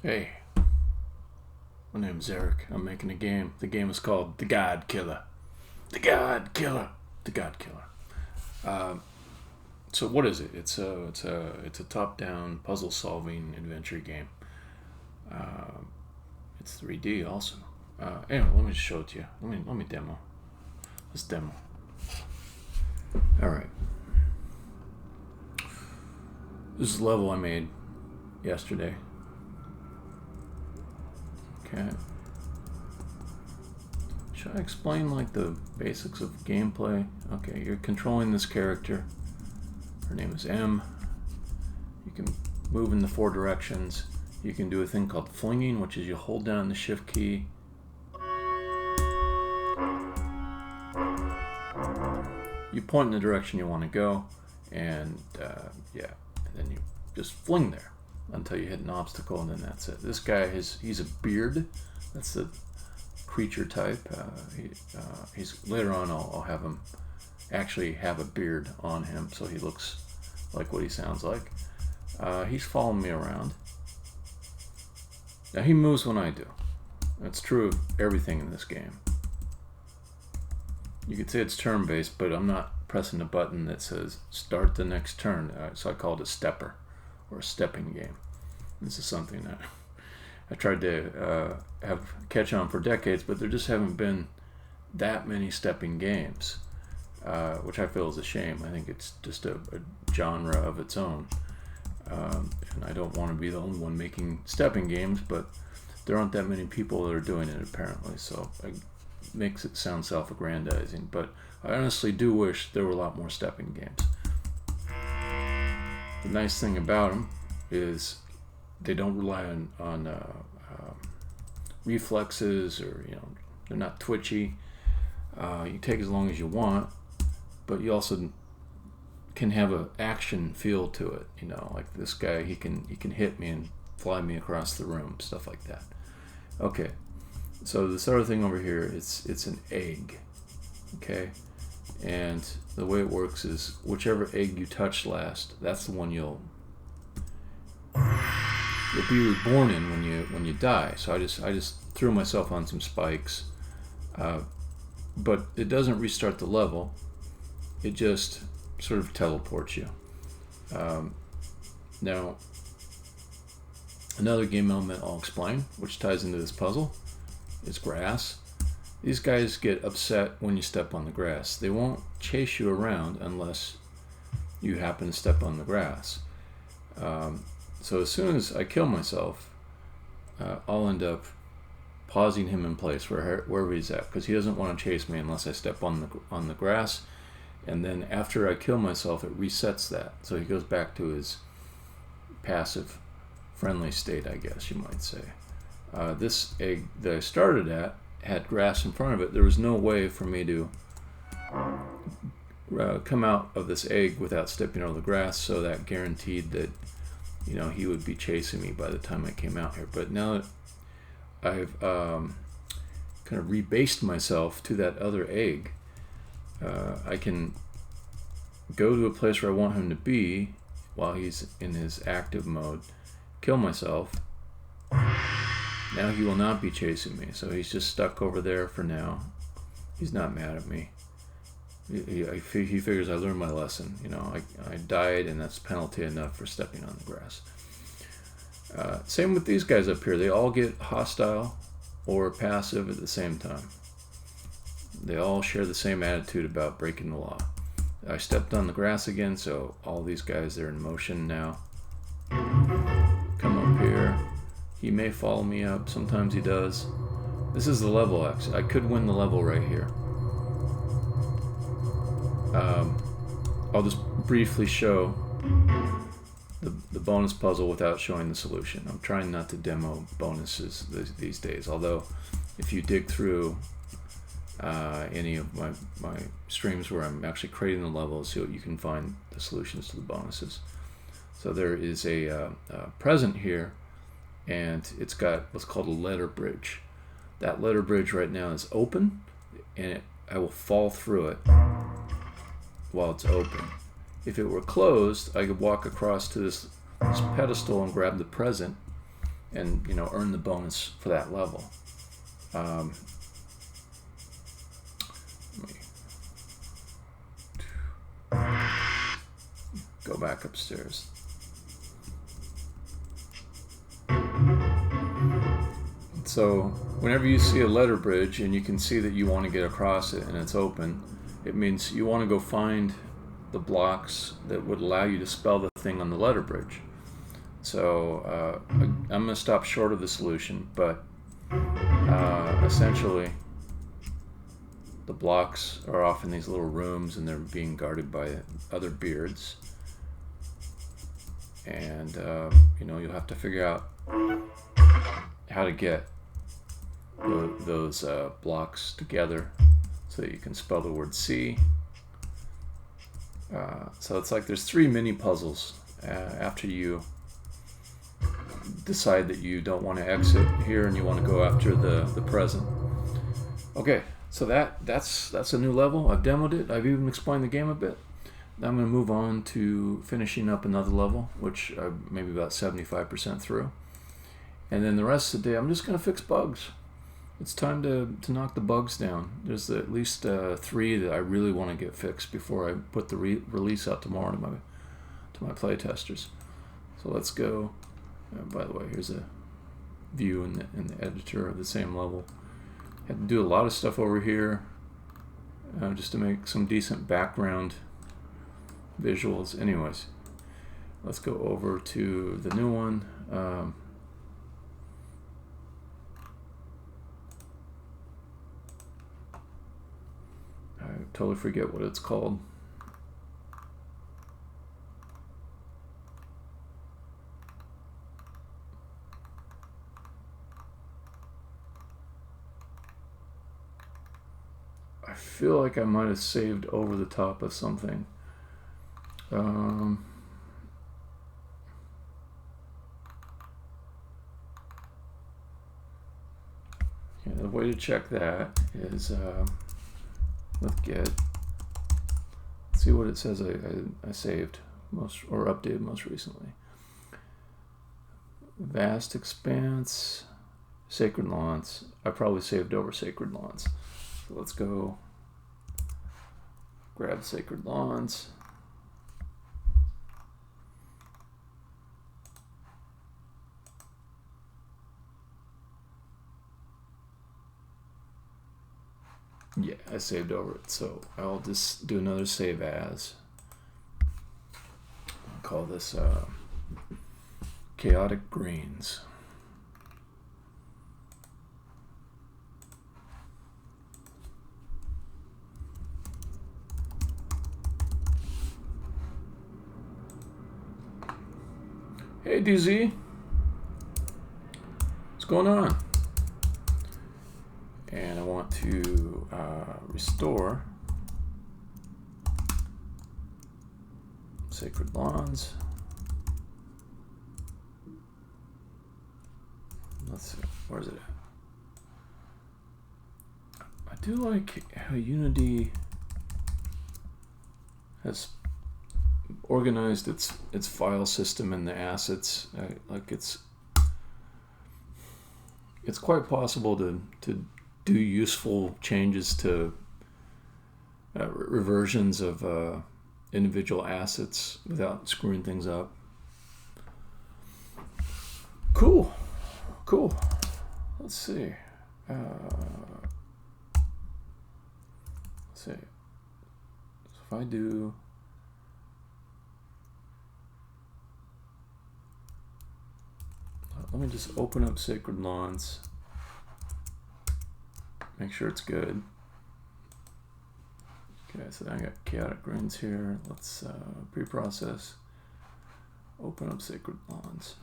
Hey, my name's Eric. I'm making a game. The game is called The Godkiller. The Godkiller. The Godkiller. So what is it? It's a top-down puzzle-solving adventure game. It's 3D also. Anyway, let me just show it to you. Let me demo. Let's demo. All right. This is a level I made yesterday. Okay. Should I explain like the basics of gameplay? Okay, you're controlling this character. Her name is M. You can move in the 4 directions. You can do a thing called flinging, which is you hold down the shift key. You point in the direction you want to go, and and then you just fling there until you hit an obstacle, and then that's it. This guy, he's a beard. That's the creature type. He's later on. I'll have him actually have a beard on him, so he looks like what he sounds like. He's following me around. Now he moves when I do. That's true of everything in this game. You could say it's turn-based, but I'm not pressing a button that says start the next turn, so I call it a stepper, or a stepping game. This is something that I tried to have catch on for decades, but there just haven't been that many stepping games, which I feel is a shame. I think it's just a genre of its own, and I don't want to be the only one making stepping games, but there aren't that many people that are doing it apparently, so it makes it sound self-aggrandizing, but I honestly do wish there were a lot more stepping games. The nice thing about them is they don't rely on reflexes, or they're not twitchy. You take as long as you want, but you also can have an action feel to it. Like this guy, he can hit me and fly me across the room, stuff like that. Okay, so this other thing over here, it's an egg. Okay, and the way it works is whichever egg you touch last, that's the one you'll be reborn in when you die. So I just threw myself on some spikes, but it doesn't restart the level. It just sort of teleports you. Now, another game element I'll explain, which ties into this puzzle, is grass. These guys get upset when you step on the grass. They won't chase you around unless you happen to step on the grass. So as soon as I kill myself, I'll end up pausing him in place wherever he's at, because he doesn't want to chase me unless I step on the grass. And then after I kill myself, it resets that, so he goes back to his passive, friendly state, I guess you might say. This egg that I started at had grass in front of it. There was no way for me to come out of this egg without stepping over the grass, so that guaranteed that he would be chasing me by the time I came out here. But now that I've kind of rebased myself to that other egg, I can go to a place where I want him to be while he's in his active mode, kill myself. Now he will not be chasing me, so he's just stuck over there for now. He's not mad at me. He figures I learned my lesson. I died, and that's penalty enough for stepping on the grass. Same with these guys up here. They all get hostile or passive at the same time. They all share the same attitude about breaking the law. I stepped on the grass again, so all these guys, they're in motion now. Come up here. He may follow me up. Sometimes he does. This is the level, actually. I could win the level right here. I'll just briefly show the bonus puzzle without showing the solution. I'm trying not to demo bonuses these days, although if you dig through any of my streams where I'm actually creating the levels, you can find the solutions to the bonuses. So there is a present here, and it's got what's called a letter bridge. That letter bridge right now is open, and I will fall through it while it's open. If it were closed, I could walk across to this pedestal and grab the present, and earn the bonus for that level. Let me go back upstairs. So whenever you see a letter bridge and you can see that you want to get across it and it's open, it means you want to go find the blocks that would allow you to spell the thing on the letter bridge. So I'm going to stop short of the solution, but essentially the blocks are off in these little rooms and they're being guarded by other beards. And you'll have to figure out how to get those blocks together so that you can spell the word C. So it's like there's 3 mini puzzles after you decide that you don't want to exit here and you want to go after the present. Okay, so that's a new level. I've demoed it. I've even explained the game a bit. Now I'm going to move on to finishing up another level, which I'm maybe about 75% through. And then the rest of the day, I'm just going to fix bugs. It's time to knock the bugs down. There's at least 3 that I really want to get fixed before I put the release out tomorrow to my playtesters. So let's go. By the way, here's a view in the editor of the same level. Had to do a lot of stuff over here just to make some decent background visuals. Anyways, let's go over to the new one. I totally forget what it's called. I feel like I might have saved over the top of something. The way to check that is with Git. Let's see what it says I saved or updated most recently. Vast Expanse, Sacred Lawns. I probably saved over Sacred Lawns. So let's go grab Sacred Lawns. Yeah, I saved over it, so I'll just do another save as. I'll call this Chaotic Greens. Hey DZ, what's going on? And I want to restore Sacred Lawns. Let's see, where is it at? I do like how Unity has organized its file system and the assets. Like it's quite possible to do useful changes to reversions of individual assets without screwing things up. Cool. Let's see. So if I do. Let me just open up Sacred Lawns. Make sure it's good. Okay, so I got Chaotic Greens here. Let's pre-process. Open up Sacred Lawns.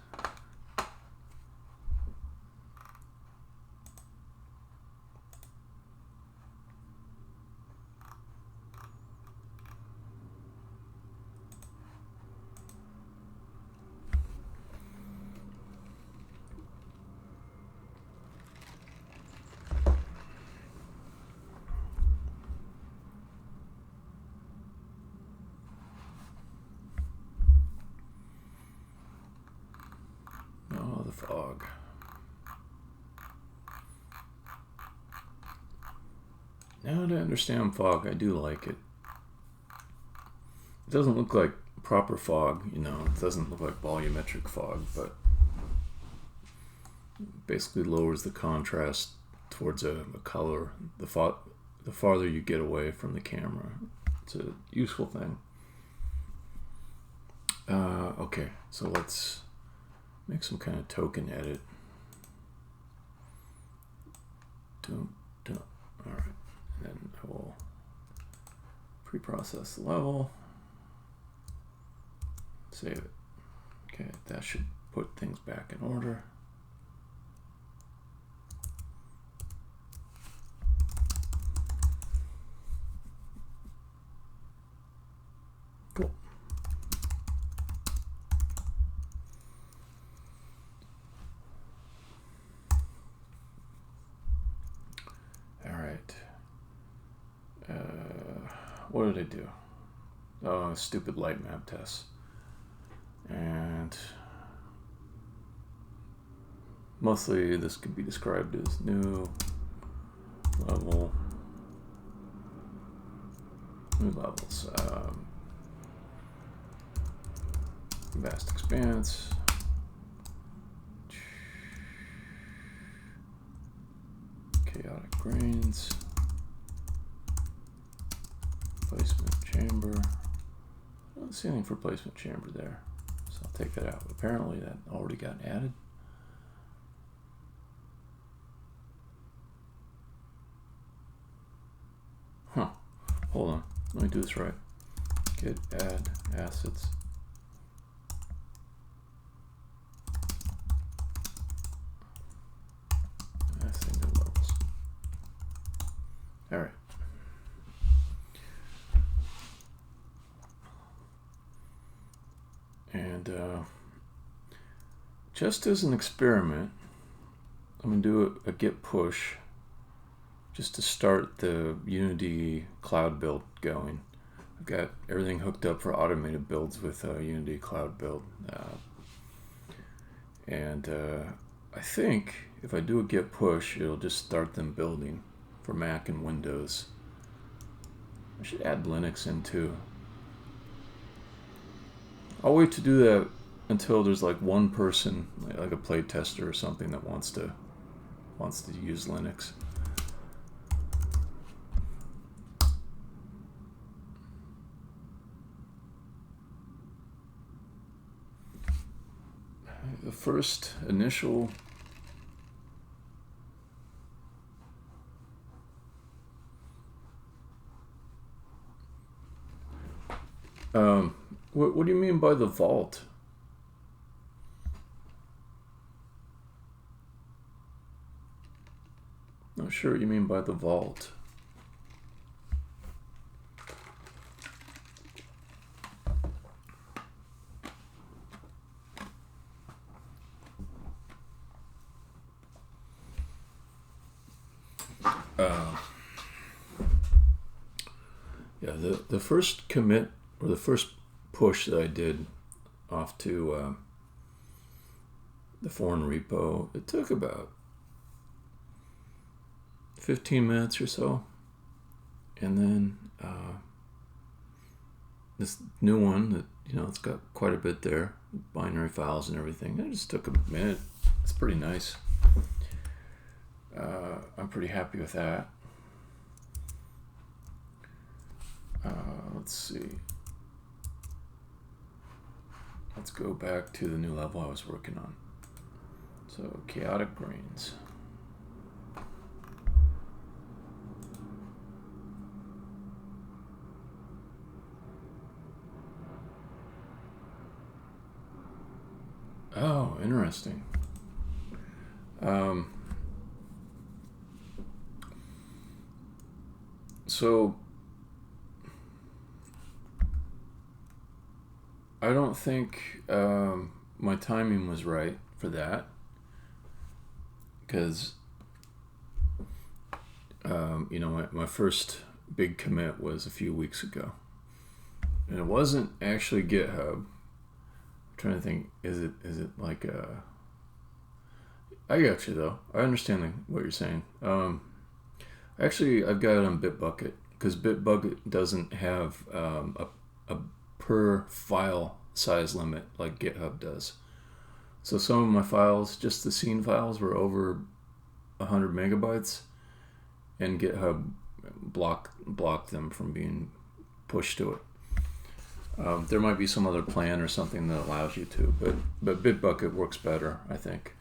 now that I understand fog, I do like it. It doesn't look like proper fog, you know, it doesn't look like volumetric fog, but basically lowers the contrast towards a color the farther you get away from the camera. It's a useful thing. Okay, so let's make some kind of token edit. Alright, and then I will pre-process the level, save it. Okay, that should put things back in order. Cool. What did I do? Oh, stupid light map tests. And mostly this could be described as new level, new levels, vast expanse, chaotic grains, placement chamber. I don't see anything for placement chamber there, so I'll take that out. Apparently that already got added. Huh, hold on, let me do this right. Git add assets. Single levels. All right. And just as an experiment, I'm going to do a git push just to start the Unity cloud build going. I've got everything hooked up for automated builds with Unity cloud build. I think if I do a git push, it'll just start them building for Mac and Windows. I should add Linux in too. I'll wait to do that until there's like one person, like a play tester or something, that wants to use Linux. The first initial what do you mean by the vault? Not sure what you mean by the vault. Yeah, the first commit, or the first push that I did off to the foreign repo, it took about 15 minutes or so. And then this new one that, you know, it's got quite a bit there, binary files and everything. It just took a minute. It's pretty nice. I'm pretty happy with that. Let's see. Let's go back to the new level I was working on. So, chaotic grains. Oh, interesting. So I don't think my timing was right for that, because you know, my first big commit was a few weeks ago, and it wasn't actually GitHub. I'm trying to think, is it like I got you though. I understand what you're saying. Actually, I've got it on Bitbucket because Bitbucket doesn't have a per file size limit like GitHub does. So some of my files, just the scene files, were over 100 megabytes, and GitHub blocked them from being pushed to it. There might be some other plan or something that allows you to, but Bitbucket works better, I think.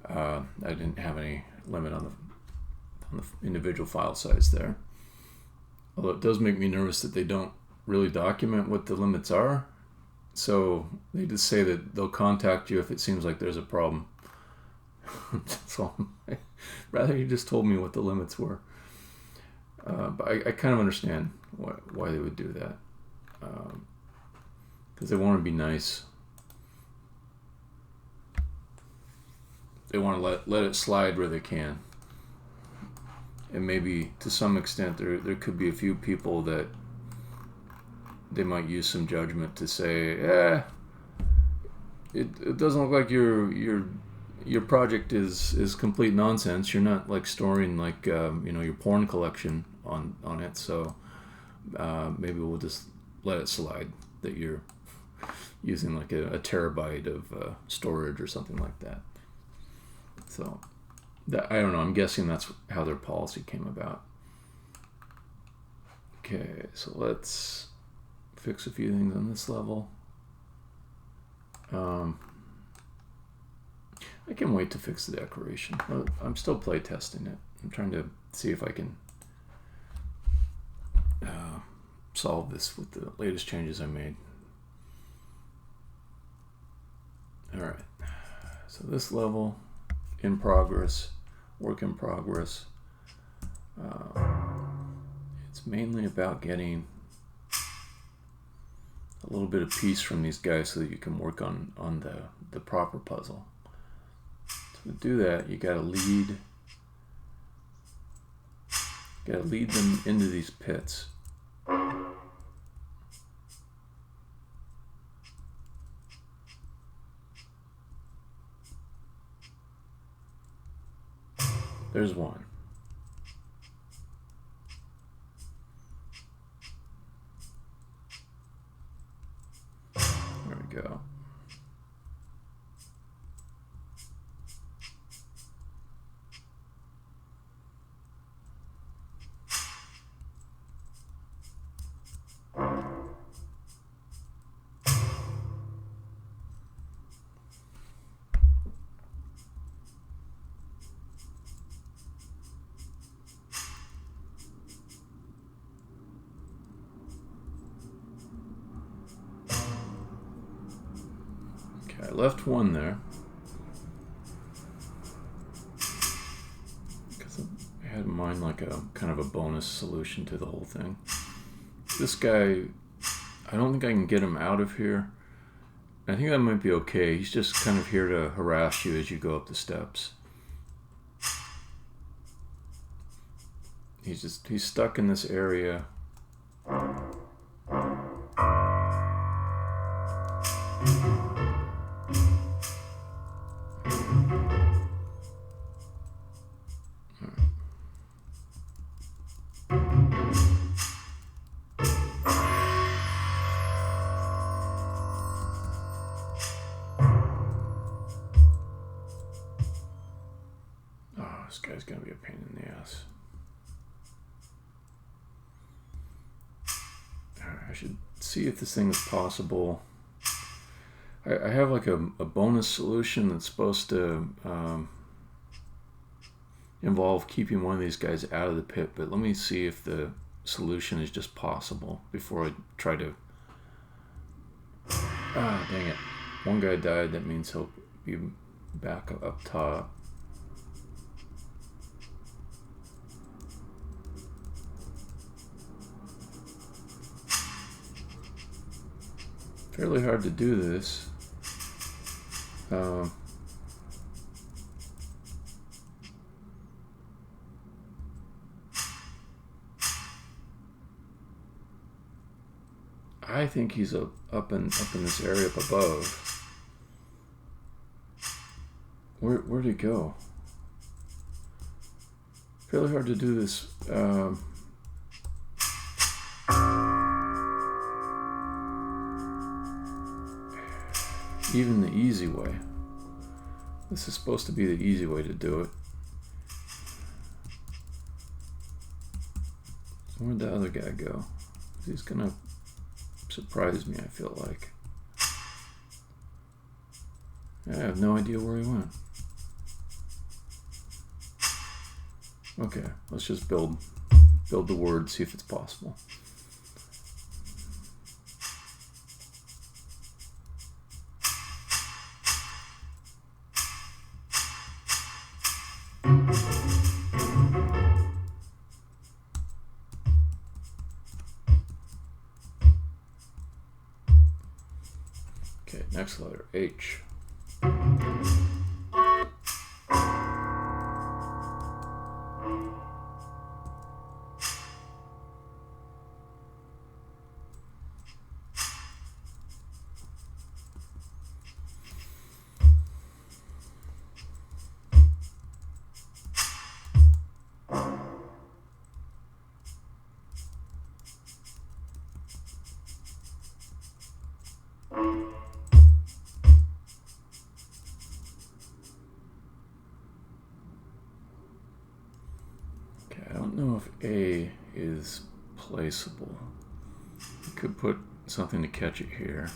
I didn't have any limit on the individual file size there. Although it does make me nervous that they don't really document what the limits are. So they just say that they'll contact you if it seems like there's a problem. So rather you just told me what the limits were. But I kind of understand why they would do that. Because they want to be nice. They want to let it slide where they can. And maybe to some extent there could be a few people that they might use some judgment to say, it doesn't look like your project is complete nonsense. You're not like storing like your porn collection on it, so maybe we'll just let it slide that you're using like a terabyte of storage or something like that. So I don't know. I'm guessing that's how their policy came about. Okay, so let's fix a few things on this level. I can wait to fix the decoration. I'm still play testing it. I'm trying to see if I can solve this with the latest changes I made. Alright, so this level, in progress, work in progress. It's mainly about getting a little bit of peace from these guys so that you can work on the proper puzzle. To do that, you gotta lead them into these pits. There's one. There we go. I left one there because I had in mind like a kind of a bonus solution to the whole thing. This guy, I don't think I can get him out of here. I think that might be okay. He's just kind of here to harass you as you go up the steps. He's stuck in this area. This guy's gonna be a pain in the ass. I should see if this thing is possible. I have like a bonus solution that's supposed to involve keeping one of these guys out of the pit, but let me see if the solution is just possible before I try to... dang it. One guy died, that means he'll be back up top. Fairly hard to do this. I think he's up in this area up above. Where'd he go? Fairly hard to do this. Even the easy way. This is supposed to be the easy way to do it. Where'd the other guy go? He's gonna surprise me, I feel like. I have no idea where he went. Okay, let's just build the word, see if it's possible. Okay, next letter, H. I don't know if A is placeable. I could put something to catch it here.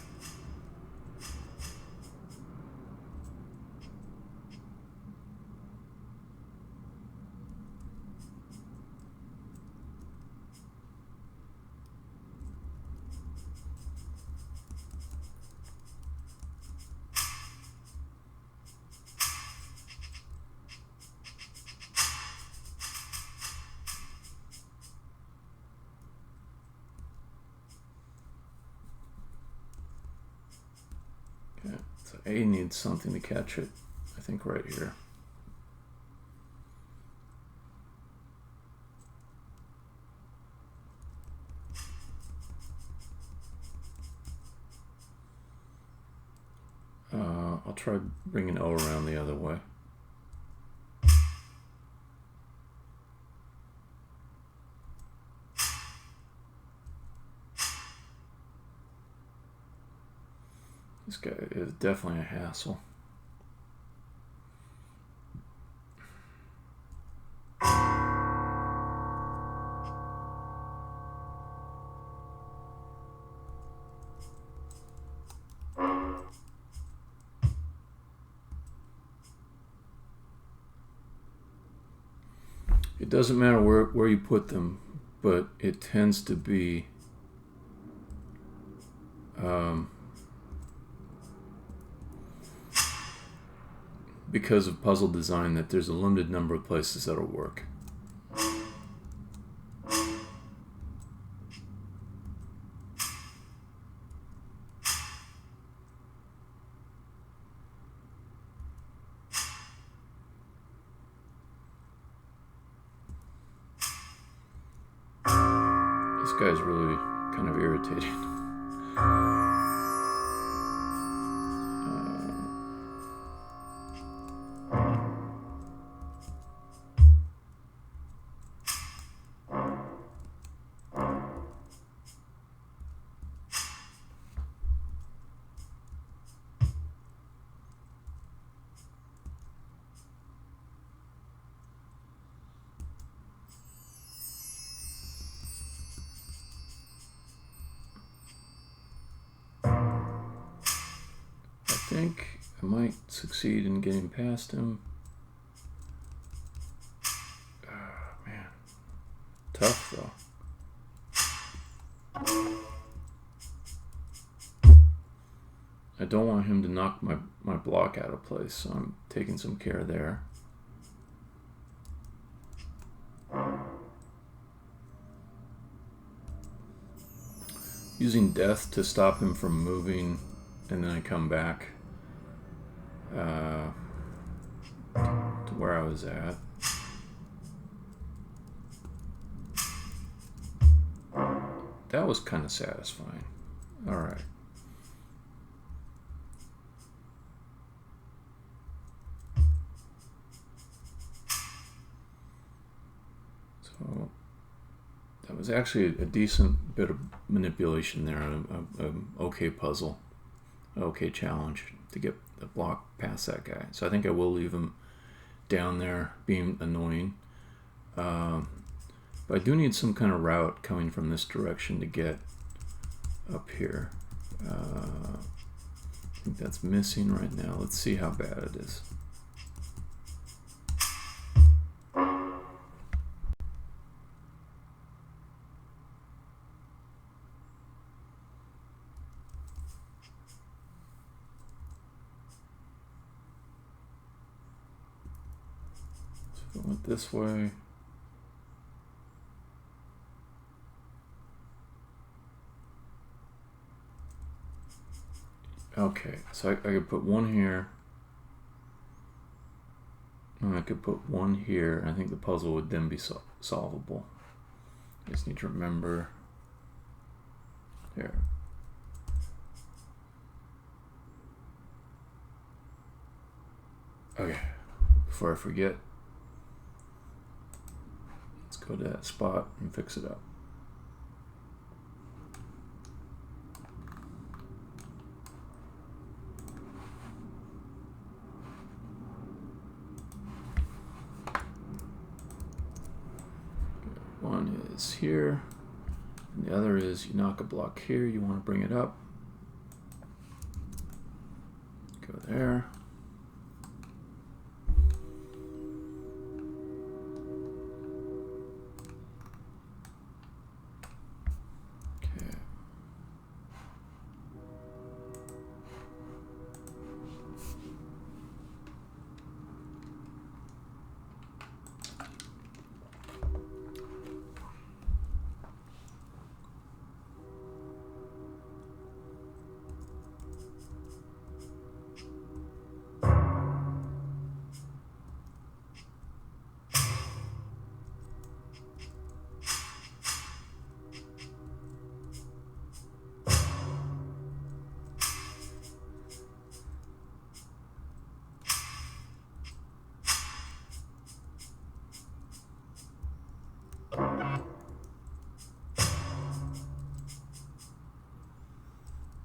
Okay, so A needs something to catch it, I think right here. I'll try bringing O around the other way. This guy is definitely a hassle. It doesn't matter where you put them, but it tends to be because of puzzle design that there's a limited number of places that'll work. This guy's really kind of irritating. I think I might succeed in getting past him. Oh, man. Tough, though. I don't want him to knock my block out of place, so I'm taking some care there. Using death to stop him from moving, and then I come back to where I was at. That was kind of satisfying. All right. So that was actually a decent bit of manipulation there, an okay puzzle, okay challenge to get the block past that guy. So I think I will leave him down there being annoying. But I do need some kind of route coming from this direction to get up here. I think that's missing right now. Let's see how bad it is. So if it went this way. Okay, so I could put one here. And I could put one here, and I think the puzzle would then be solvable. I just need to remember. There. Okay, before I forget, let's go to that spot and fix it up. One is here, and the other is you knock a block here, you want to bring it up. Go there. Okay.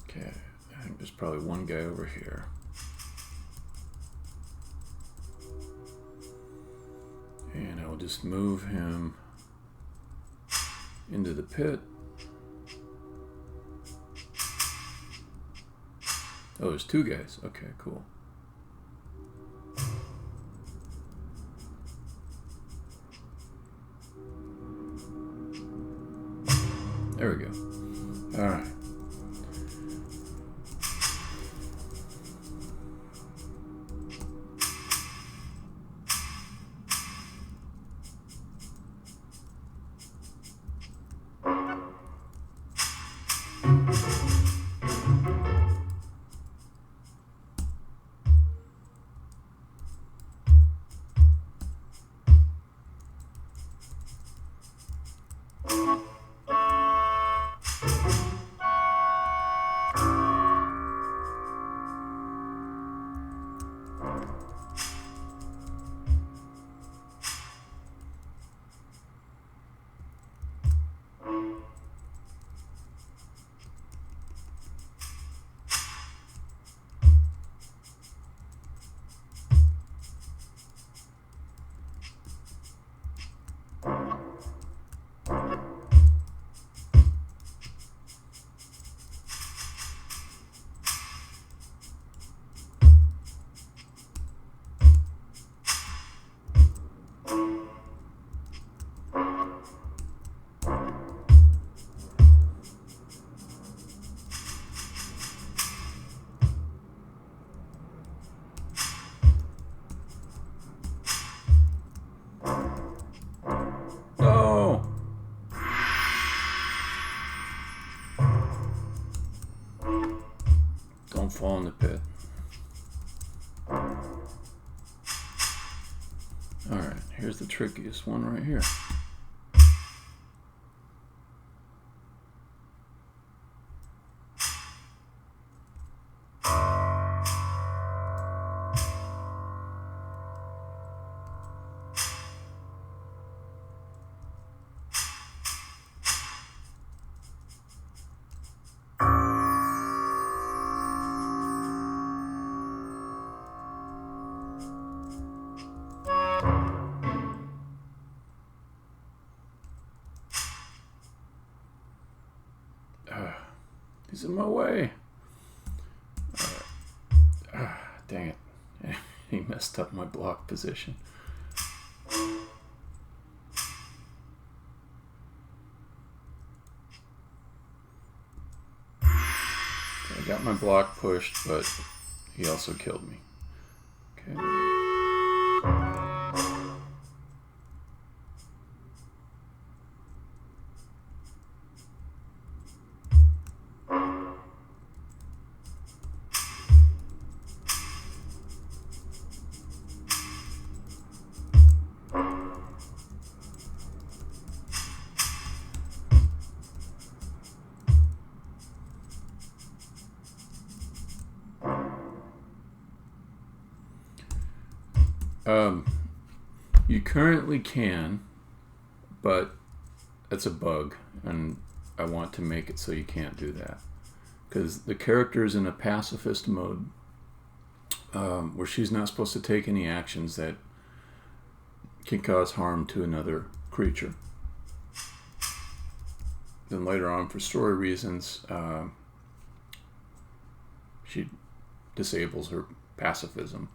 Okay, I think there's probably one guy over here. And I will just move him into the pit. Oh, there's two guys. Okay, cool. There we go. All right. Don't fall in the pit. Alright, here's the trickiest one right here. He's in my way. Dang it. He messed up my block position. I got my block pushed, but he also killed me. Okay. You currently can, but that's a bug, and I want to make it so you can't do that. Because the character is in a pacifist mode, where she's not supposed to take any actions that can cause harm to another creature. Then later on, for story reasons, she disables her pacifism.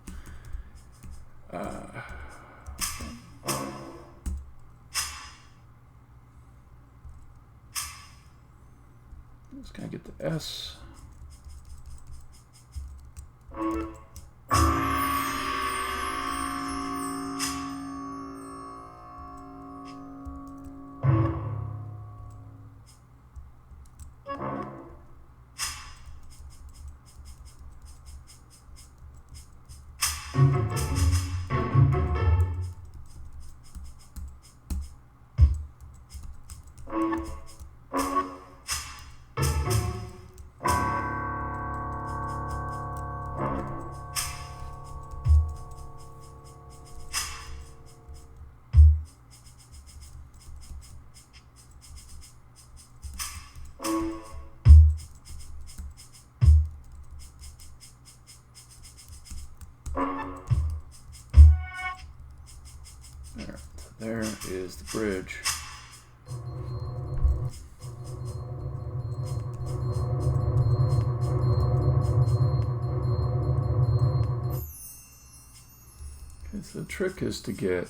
Just gotta get the S. There is the bridge. Okay, so the trick is to get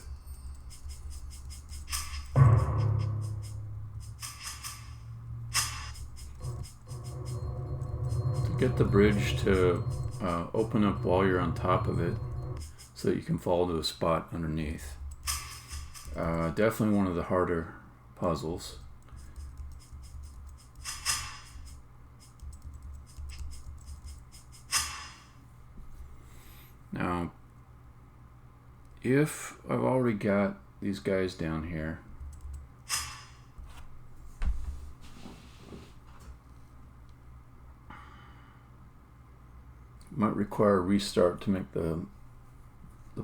the bridge to open up while you're on top of it so that you can fall to a spot underneath. Definitely one of the harder puzzles. Now, if I've already got these guys down here, it might require a restart to make the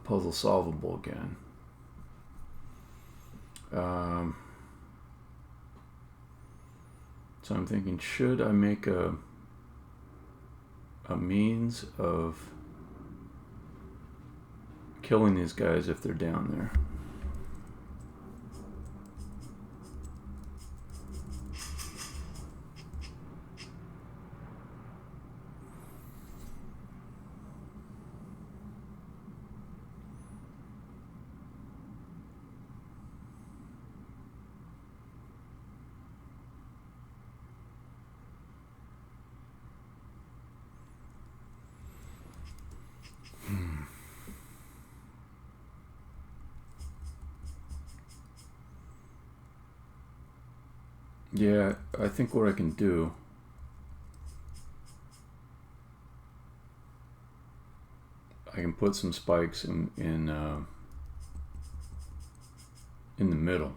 puzzle solvable again. So I'm thinking, should I make a means of killing these guys if they're down there? Yeah, I think what I can do, I can put some spikes in the middle,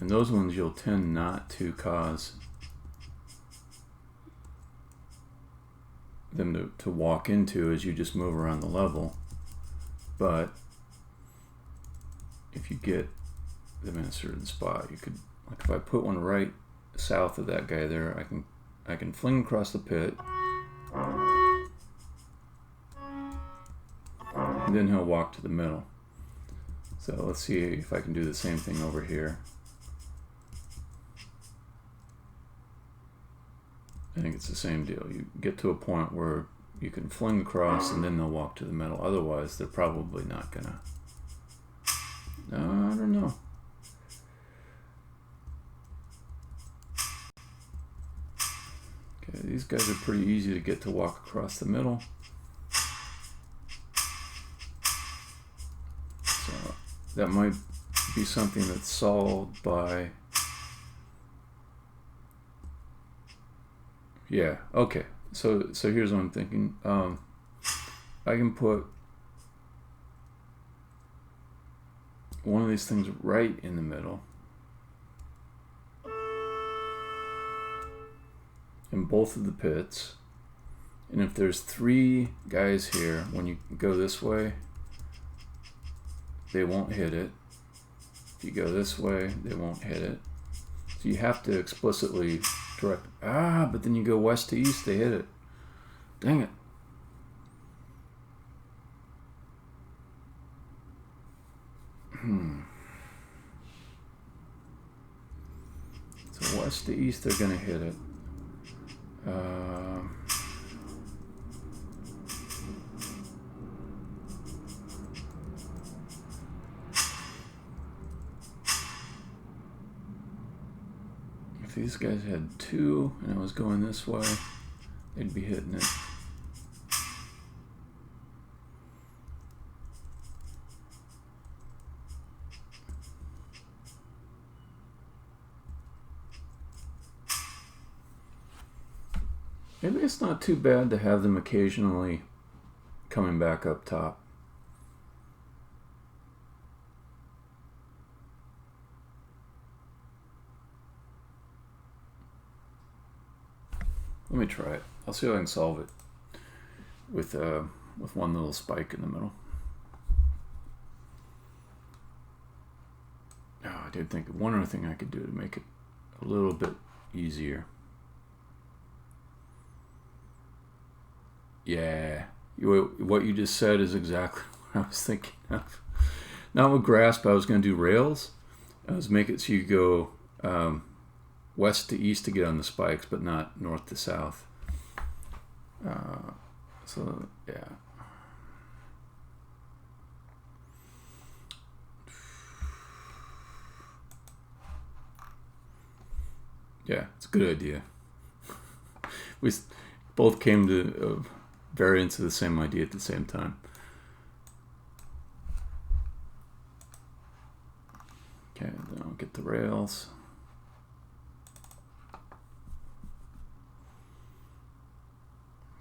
and those ones you'll tend not to cause them to walk into as you just move around the level. But if you get them in a certain spot, you could, like if I put one right south of that guy there, I can fling across the pit, and then he'll walk to the middle. So let's see if I can do the same thing over here. I think it's the same deal. You get to a point where you can fling across and then they'll walk to the middle. Otherwise, they're probably not gonna. I don't know. Okay, these guys are pretty easy to get to walk across the middle. So that might be something that's solved by. Yeah, okay. So here's what I'm thinking. I can put one of these things right in the middle. In both of the pits. And if there's 3 guys here, when you go this way, they won't hit it. If you go this way, they won't hit it. So you have to explicitly direct. But then you go west to east, they hit it. Dang it. So west to east, they're gonna hit it. If these guys had 2 and I was going this way, they'd be hitting it. Maybe it's not too bad to have them occasionally coming back up top. Let me try it. I'll see if I can solve it with one little spike in the middle. I did think of one other thing I could do to make it a little bit easier. Yeah, what you just said is exactly what I was thinking of. Not with grasp, I was going to do rails. I was make it so you go west to east to get on the spikes, but not north to south. So, yeah. Yeah, it's a good idea. We both came to variants of the same idea at the same time. Okay, then I'll get the rails.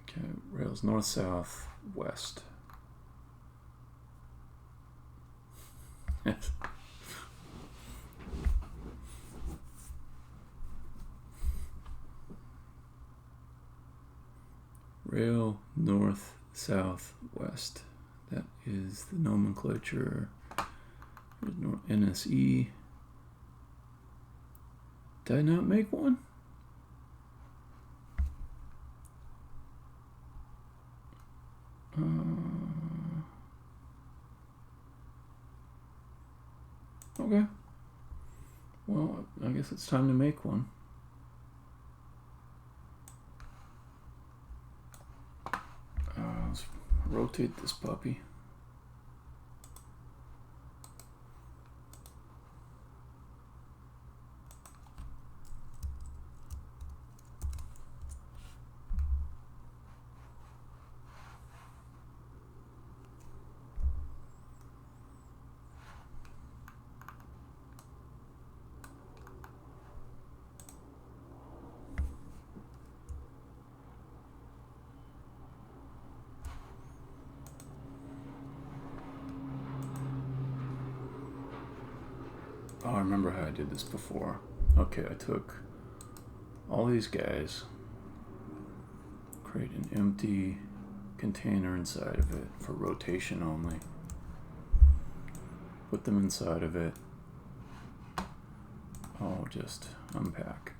Okay, rails north, south, west. Yes. Rail north, south, west. That is the nomenclature. NSE. Did I not make one? Okay. Well, I guess it's time to make one. Let's rotate this puppy. Oh, I remember how I did this before. Okay, I took all these guys, create an empty container inside of it for rotation only, put them inside of it. Oh, just unpack.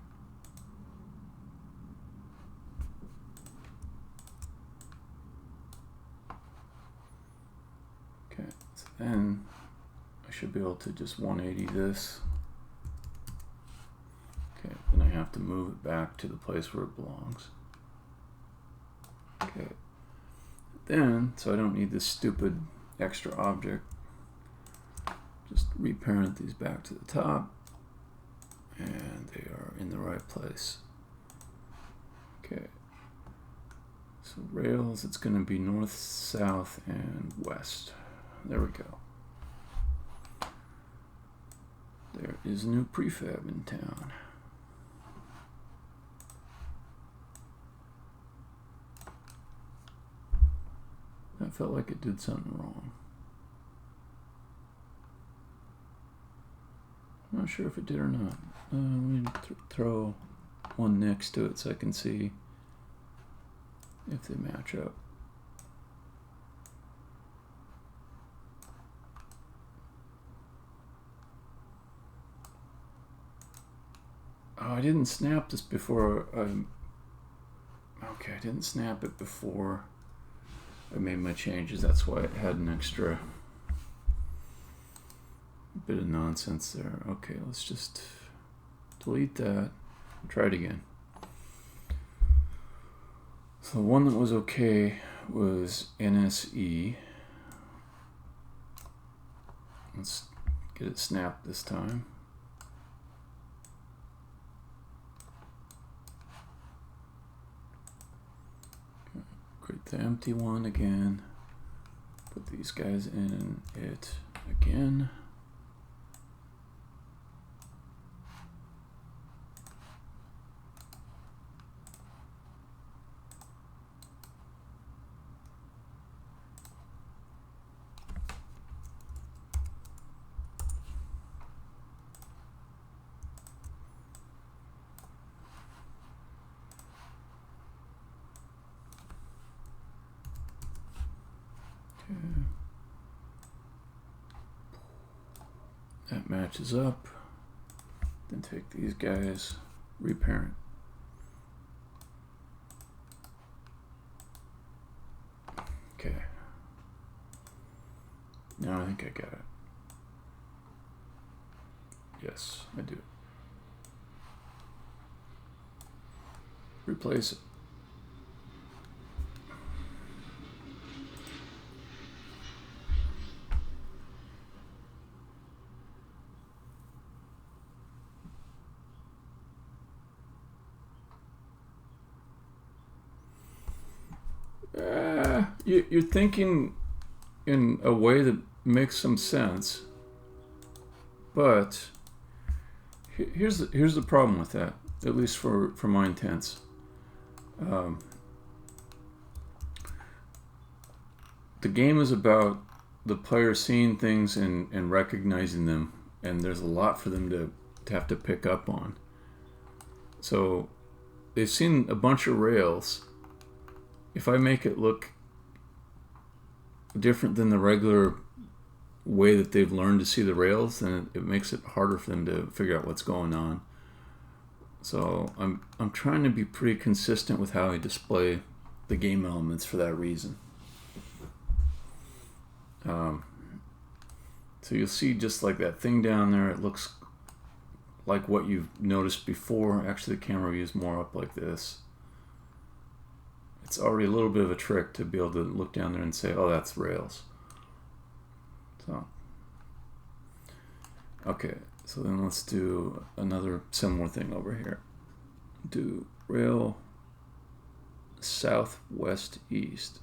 Okay, so then I should be able to just 180 this. Okay, then I have to move it back to the place where it belongs. Okay. Then, so I don't need this stupid extra object, just reparent these back to the top, and they are in the right place. Okay. So rails, it's going to be north, south, and west. There we go. There is a new prefab in town. I felt like it did something wrong. I'm not sure if it did or not. Let me throw one next to it so I can see if they match up. Oh, I didn't snap this before. Okay, I didn't snap it before I made my changes. That's why it had an extra bit of nonsense there. Okay, let's just delete that. Try it again. So the one that was okay was NSE. Let's get it snapped this time. Create the empty one again. Put these guys in it again. That matches up. Then take these guys, reparent. Okay. Now I think I got it. Yes, I do. Replace it. You're thinking in a way that makes some sense, but here's the problem with that, at least for my intents. The game is about the player seeing things and recognizing them, and there's a lot for them to have to pick up on. So they've seen a bunch of rails. If I make it look different than the regular way that they've learned to see the rails, then it makes it harder for them to figure out what's going on. So I'm trying to be pretty consistent with how I display the game elements for that reason. So you'll see just like that thing down there, it looks like what you've noticed before. Actually, the camera view is more up like this. It's already a little bit of a trick to be able to look down there and say, oh, that's rails. So, okay, so then let's do another similar thing over here. Do rail southwest east.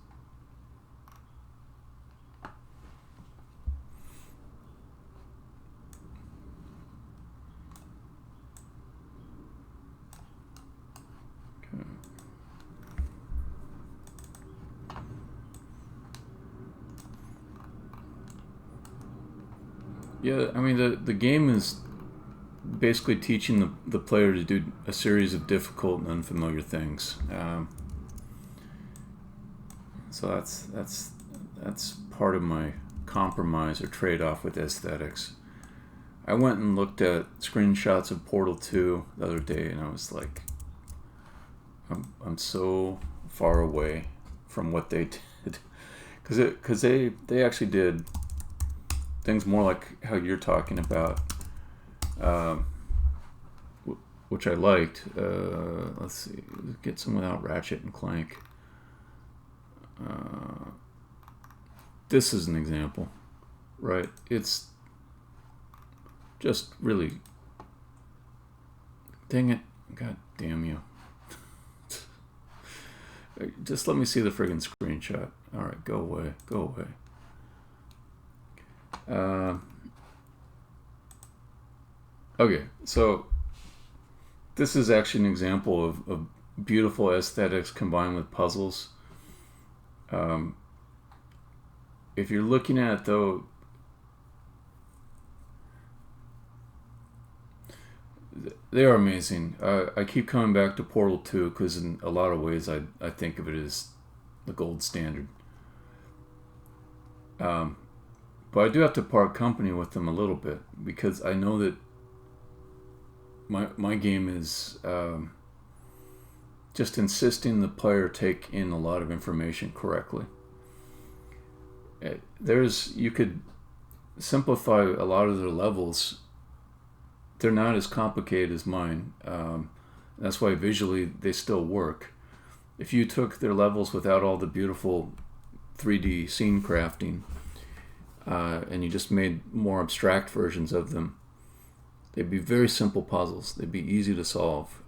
Yeah, I mean, the game is basically teaching the player to do a series of difficult and unfamiliar things. So that's part of my compromise or trade-off with aesthetics. I went and looked at screenshots of Portal 2 the other day, and I was like, I'm so far away from what they did, because they actually did things more like how you're talking about, which I liked. Let's see, get some without Ratchet and Clank. This is an example, right? It's just really, dang it, god damn you. Just let me see the friggin' screenshot. Alright, go away, go away. Okay, so this is actually an example of beautiful aesthetics combined with puzzles. If you're looking at it though, they are amazing. I keep coming back to Portal 2 because in a lot of ways I think of it as the gold standard. But I do have to part company with them a little bit because I know that my game is just insisting the player take in a lot of information correctly. You could simplify a lot of their levels. They're not as complicated as mine. That's why visually they still work. If you took their levels without all the beautiful 3D scene crafting and you just made more abstract versions of them, they'd be very simple puzzles. They'd be easy to solve.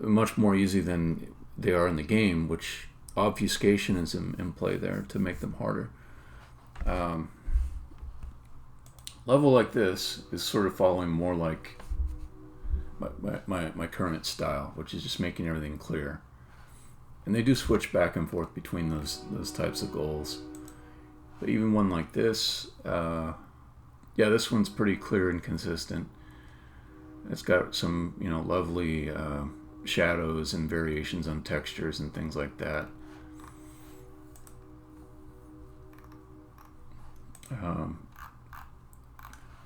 Much more easy than they are in the game, which obfuscation is in play there to make them harder. Level like this is sort of following more like my current style, which is just making everything clear. And they do switch back and forth between those types of goals. But even one like this, yeah, this one's pretty clear and consistent. It's got some, lovely shadows and variations on textures and things like that.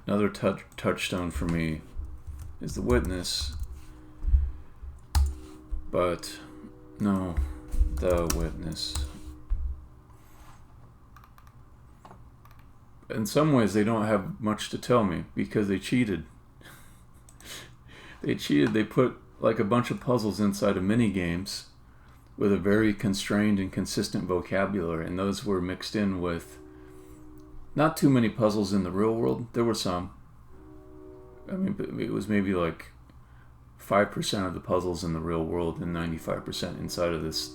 Another touchstone for me is the Witness, but no, the Witness. In some ways, they don't have much to tell me because they cheated. They cheated. They put like a bunch of puzzles inside of mini games with a very constrained and consistent vocabulary, and those were mixed in with not too many puzzles in the real world. There were some. I mean, it was maybe like 5% of the puzzles in the real world and 95% inside of these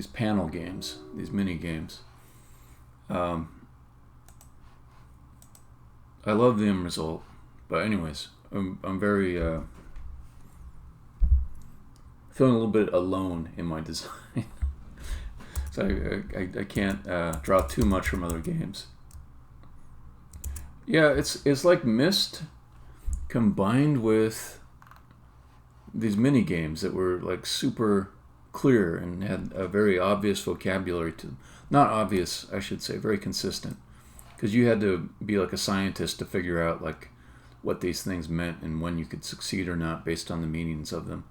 panel games, these mini games. I love the end result, but anyways, I'm very feeling a little bit alone in my design. So I can't draw too much from other games. Yeah, it's like Myst combined with these mini games that were like super clear and had a very obvious vocabulary to them. Not obvious, I should say, very consistent. Because you had to be like a scientist to figure out like what these things meant and when you could succeed or not based on the meanings of them.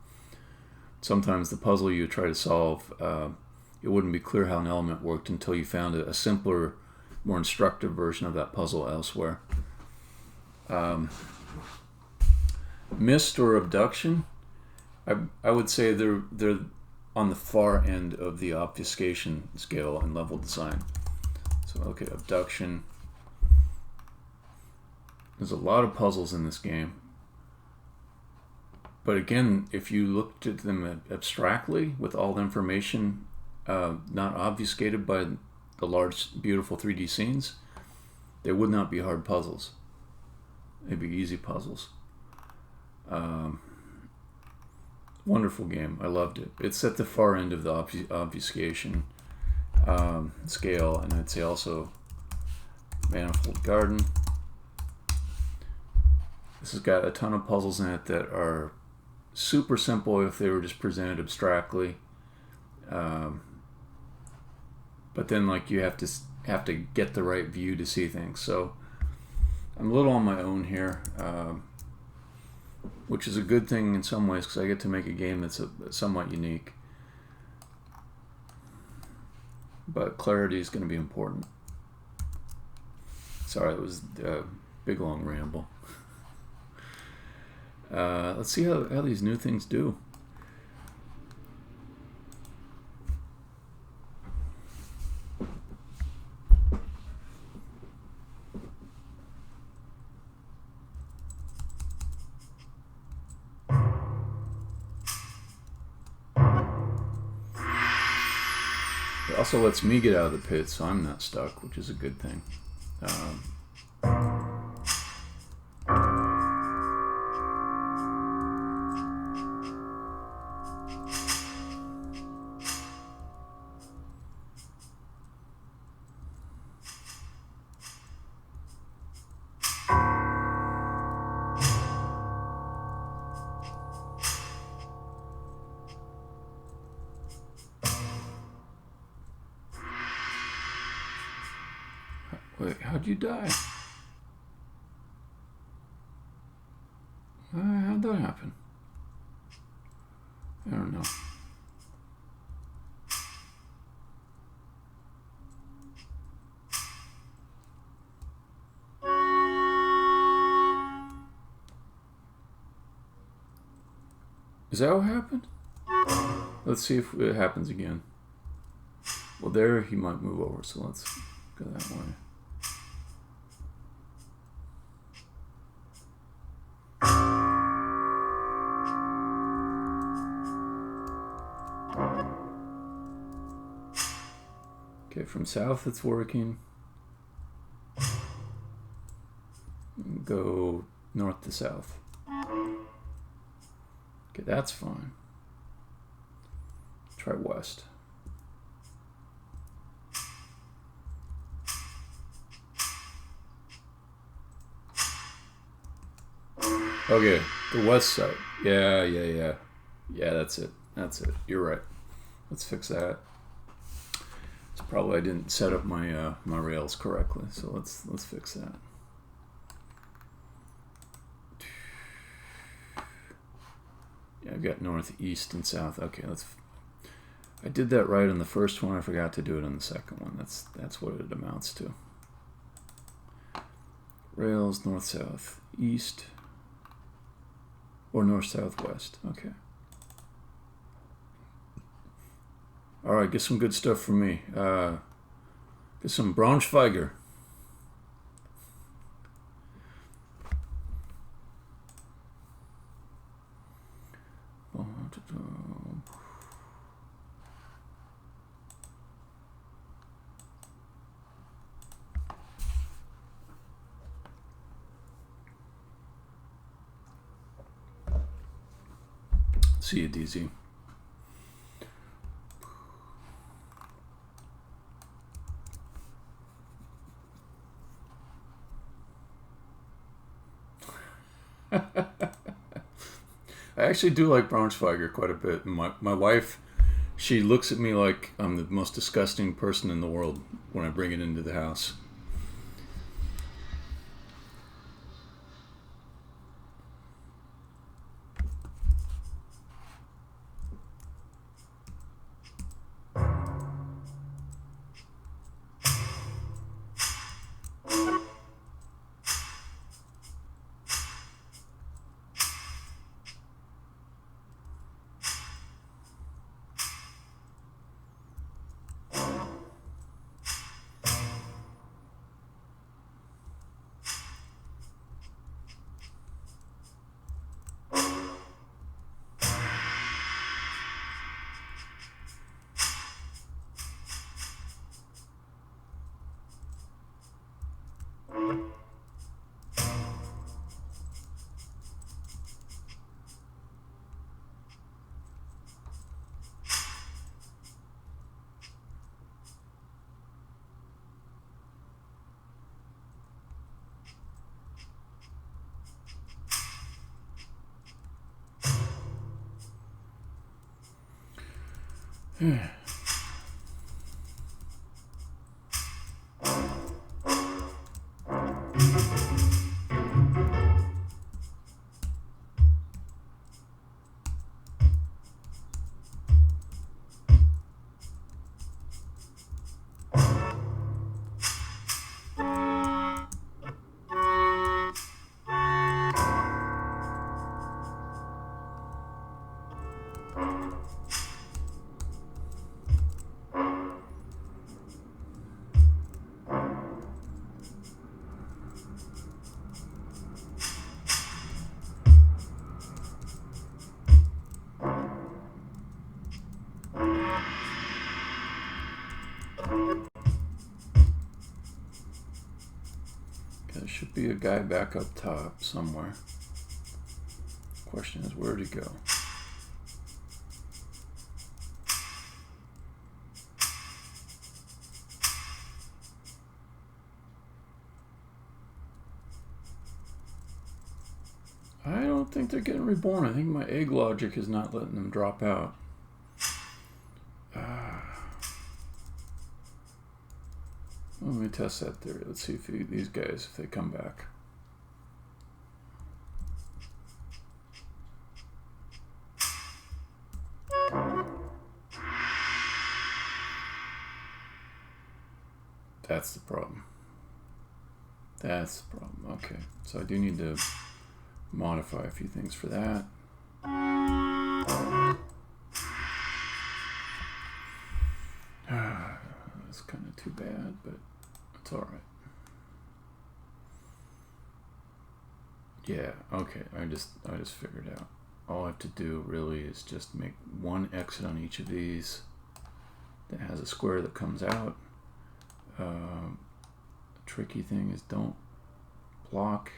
Sometimes the puzzle you try to solve, it wouldn't be clear how an element worked until you found a simpler, more instructive version of that puzzle elsewhere. Myst or Abduction, I would say they're on the far end of the obfuscation scale and level design. So okay, Abduction. There's a lot of puzzles in this game. But again, if you looked at them abstractly with all the information not obfuscated by the large, beautiful 3D scenes, they would not be hard puzzles. They'd be easy puzzles. Wonderful game. I loved it. It's at the far end of the obfuscation scale, and I'd say also Manifold Garden. This has got a ton of puzzles in it that are super simple if they were just presented abstractly. But then like you have to get the right view to see things. So I'm a little on my own here, which is a good thing in some ways because I get to make a game that's somewhat unique. But clarity is going to be important. Sorry, it was a big long ramble. Let's see how these new things do. It also lets me get out of the pit, so I'm not stuck, which is a good thing. Wait, how'd you die? How'd that happen? I don't know. Is that what happened? Let's see if it happens again. Well, there he might move over, so let's go that way. Okay, from south it's working. Go north to south. Okay, that's fine. Try west. Okay, the west side. Yeah, that's it. You're right. Let's fix that. It's probably I didn't set up my my rails correctly, so let's fix that. Yeah, I've got north, east, and south. Okay, I did that right on the first one. I forgot to do it on the second one. That's what it amounts to. Rails, north, south, east, or north, south, west. Okay. All right, get some good stuff from me. Get some Braunschweiger. See you, DZ. I actually do like Braunschweiger quite a bit. My wife, she looks at me like I'm the most disgusting person in the world when I bring it into the house. be a guy back up top somewhere. Question is, where'd he go? I don't think they're getting reborn. I think my egg logic is not letting them drop out. Let me test that theory. Let's see if these guys, if they come back. That's the problem. That's the problem. Okay, so I do need to modify a few things for that. That's kind of too bad, but it's all right. Yeah, okay, I just figured out. All I have to do really is just make one exit on each of these that has a square that comes out. The tricky thing is don't block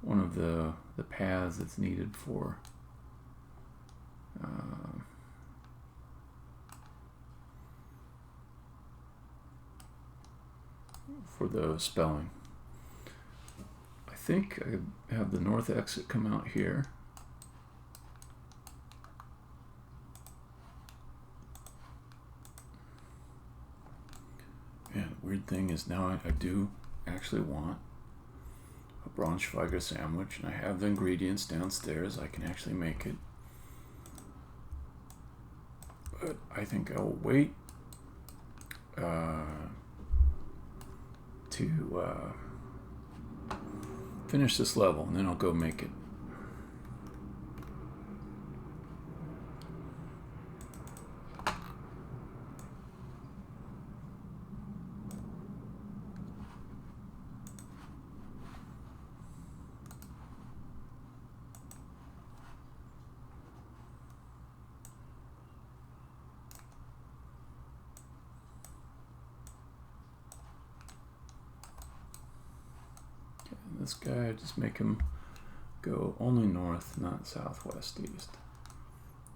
one of the paths that's needed for the spelling. I think I have the north exit come out here. And the weird thing is now I do actually want a Braunschweiger sandwich, and I have the ingredients downstairs. I can actually make it. But I think I'll wait to finish this level, and then I'll go make it. This guy, just make him go only north, not southwest, east.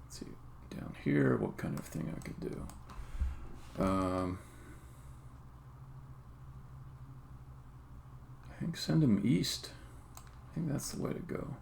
Let's see, down here, what kind of thing I could do. I think send him east. I think that's the way to go.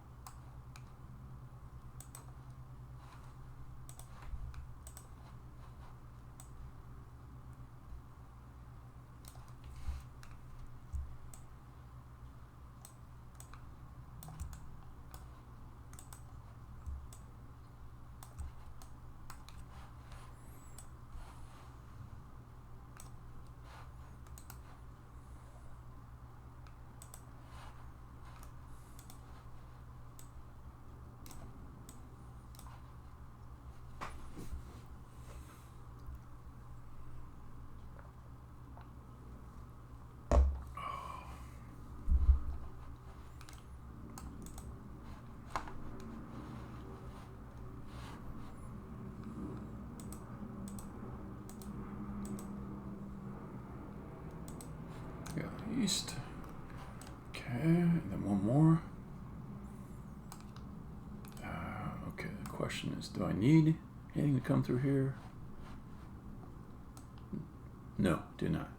East. Okay, and then one more. Okay, the question is, do I need anything to come through here? No, do not.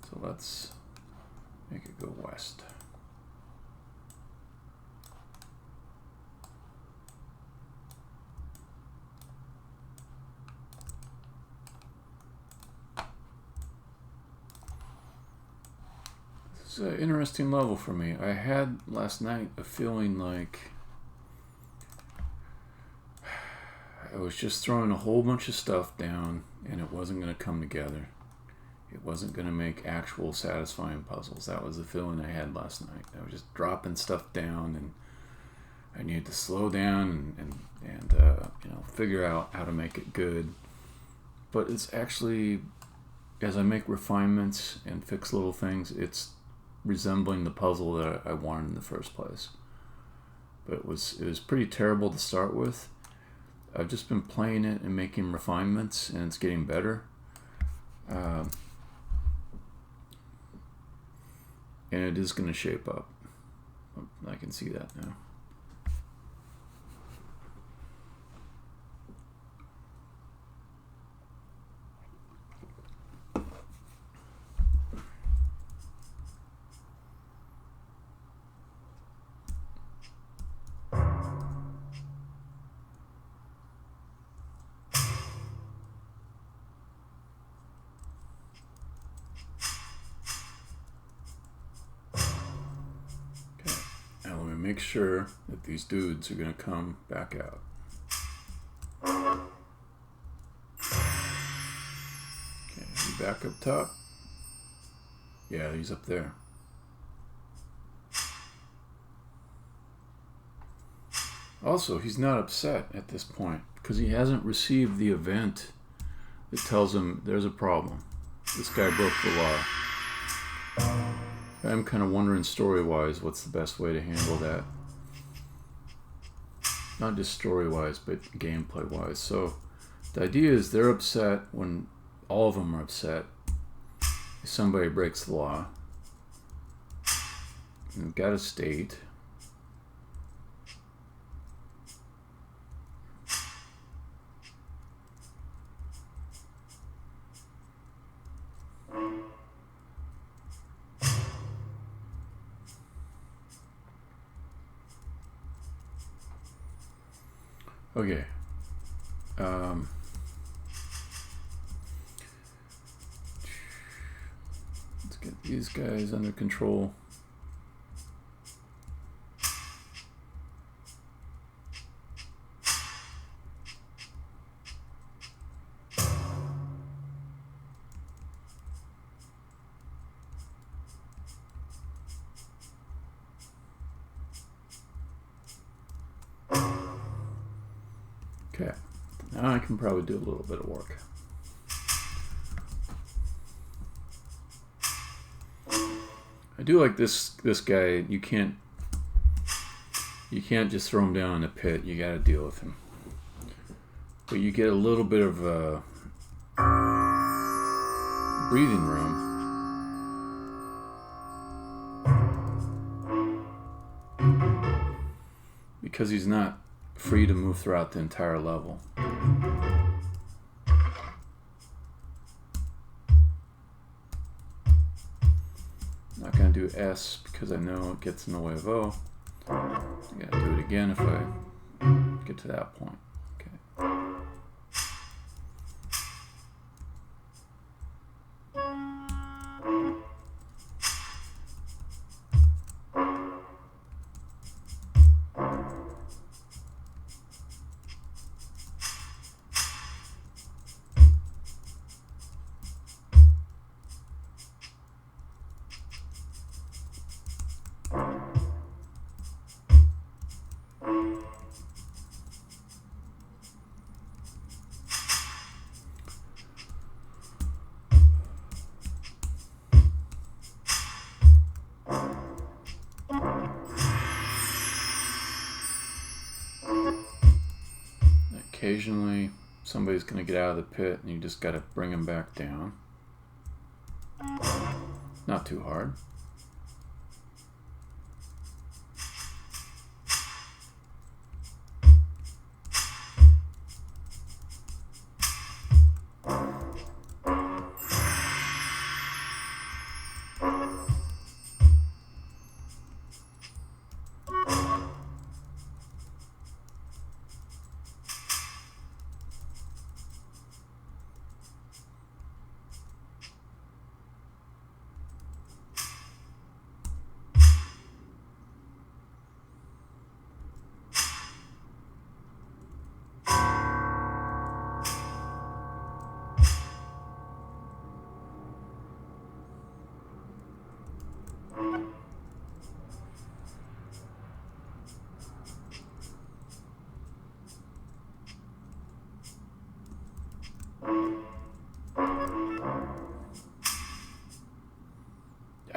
So let's make it go west. It's an interesting level for me. I had last night a feeling like I was just throwing a whole bunch of stuff down and it wasn't going to come together. It wasn't going to make actual satisfying puzzles. That was the feeling I had last night. I was just dropping stuff down and I needed to slow down and you know, figure out how to make it good. But it's actually, as I make refinements and fix little things, it's resembling the puzzle that I wanted in the first place. But it was pretty terrible to start with. I've just been playing it and making refinements, and it's getting better. And it is going to shape up. I can see that now. Make sure that these dudes are going to come back out. Okay, he back up top. Yeah, he's up there. Also, he's not upset at this point because he hasn't received the event that tells him there's a problem. This guy broke the law. I'm kind of wondering story-wise what's the best way to handle that. Not just story-wise, but gameplay-wise. So the idea is they're upset when all of them are upset if somebody breaks the law. And we've got a state. Okay. Let's get these guys under control. Okay, now I can probably do a little bit of work. I do like this guy. You can't just throw him down in a pit. You got to deal with him. But you get a little bit of breathing room. Because he's not free to move throughout the entire level. Not going to do S because I know it gets in the way of O. I got to do it again if I get to that point. Okay. Occasionally, somebody's going to get out of the pit and you just got to bring them back down. Not too hard.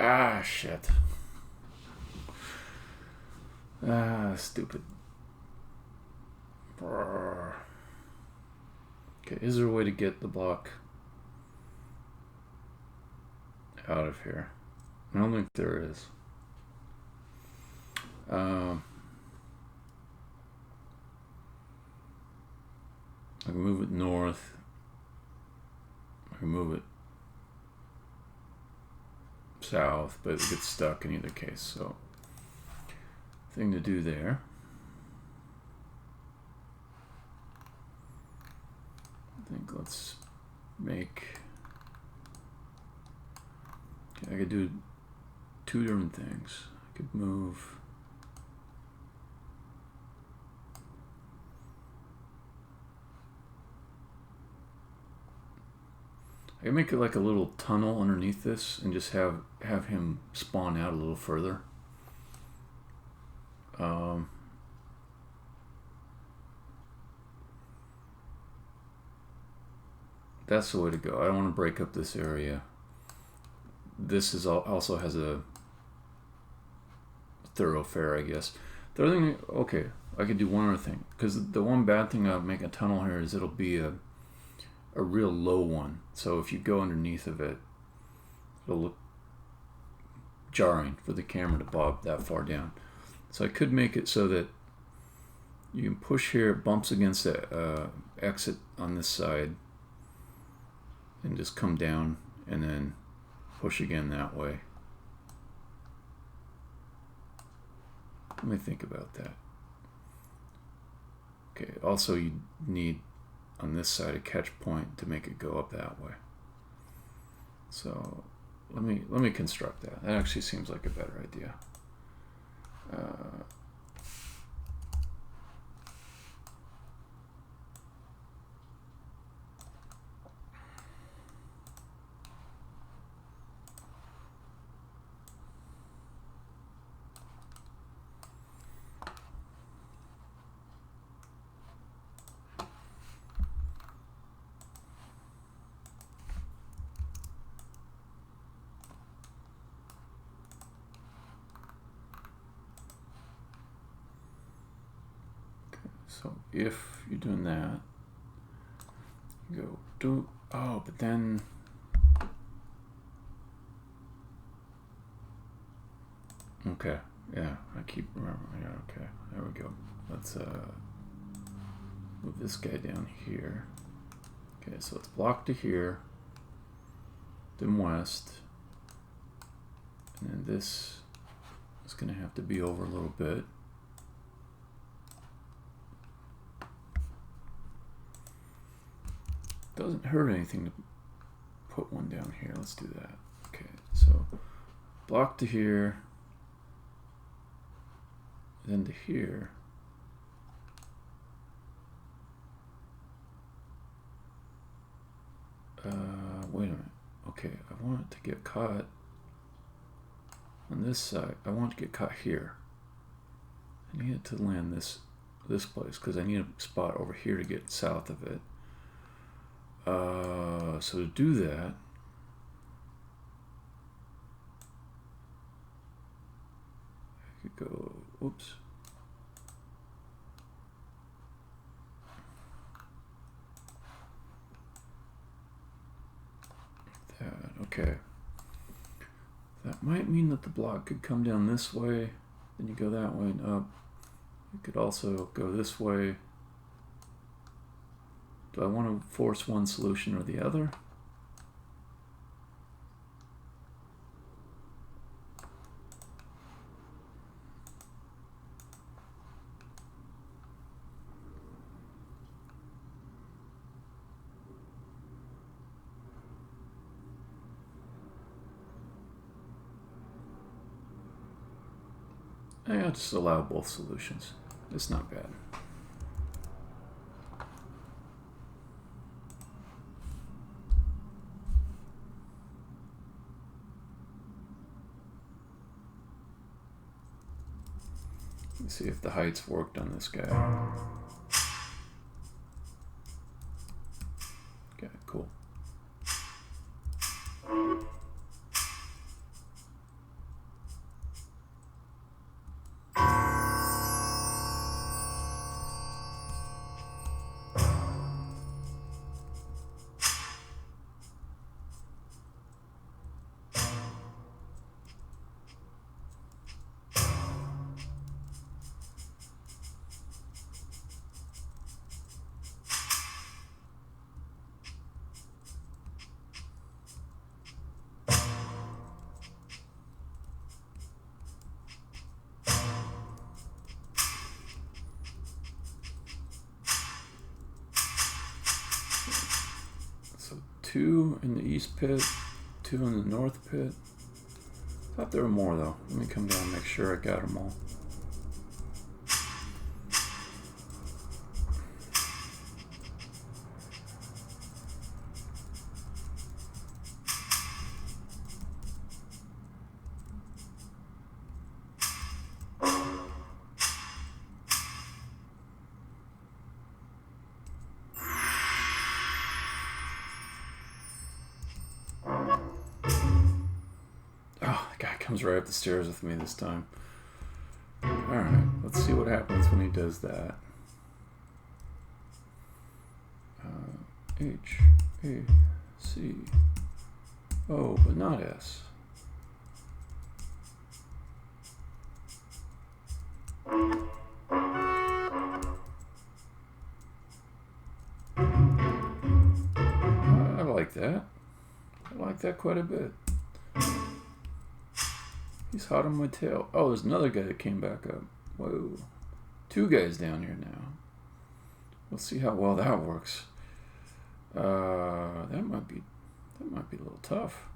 Ah, shit. Ah, stupid. Brrr. Okay, is there a way to get the block out of here? I don't think there is. I can move it north. I can move it south, but it gets stuck in either case. So, thing to do there. I think let's make. Okay, I could do two different things. I could move. I can make it like a little tunnel underneath this and just have him spawn out a little further. That's the way to go. I don't want to break up this area. This is also has a thoroughfare, I guess. The other thing, okay, I could do one other thing, because the one bad thing about making a tunnel here is it'll be a real low one. So if you go underneath of it, it'll look jarring for the camera to bob that far down. So I could make it so that you can push here, it bumps against the exit on this side, and just come down and then push again that way. Let me think about that. Okay, also you need on this side a catch point to make it go up that way. So let me construct that. That actually seems like a better idea. So if you're doing that, you go do, oh, but then, okay, yeah, I keep remembering, yeah, okay, there we go. Let's move this guy down here. Okay, so it's blocked to here, then west, and then this is gonna have to be over a little bit. Doesn't hurt anything to put one down here. Let's do that. Okay, so block to here, then to here. Wait a minute. Okay, I want it to get caught on this side. I want it to get caught here. I need it to land this place because I need a spot over here to get south of it. So to do that, I could go, oops. That, okay. That might mean that the block could come down this way, then you go that way and up. You could also go this way. Do I want to force one solution or the other? I'll just allow both solutions. It's not bad. Let's see if the heights worked on this guy. Okay, cool. 2 in the east pit, 2 in the north pit. Thought there were more though. Let me come down and make sure I got them all. Comes right up the stairs with me this time. Alright, let's see what happens when he does that. H, A, C, O, but not S. I like that. I like that quite a bit. He's hot on my tail. Oh, there's another guy that came back up. Whoa. 2 guys down here now. We'll see how well that works. That might be a little tough.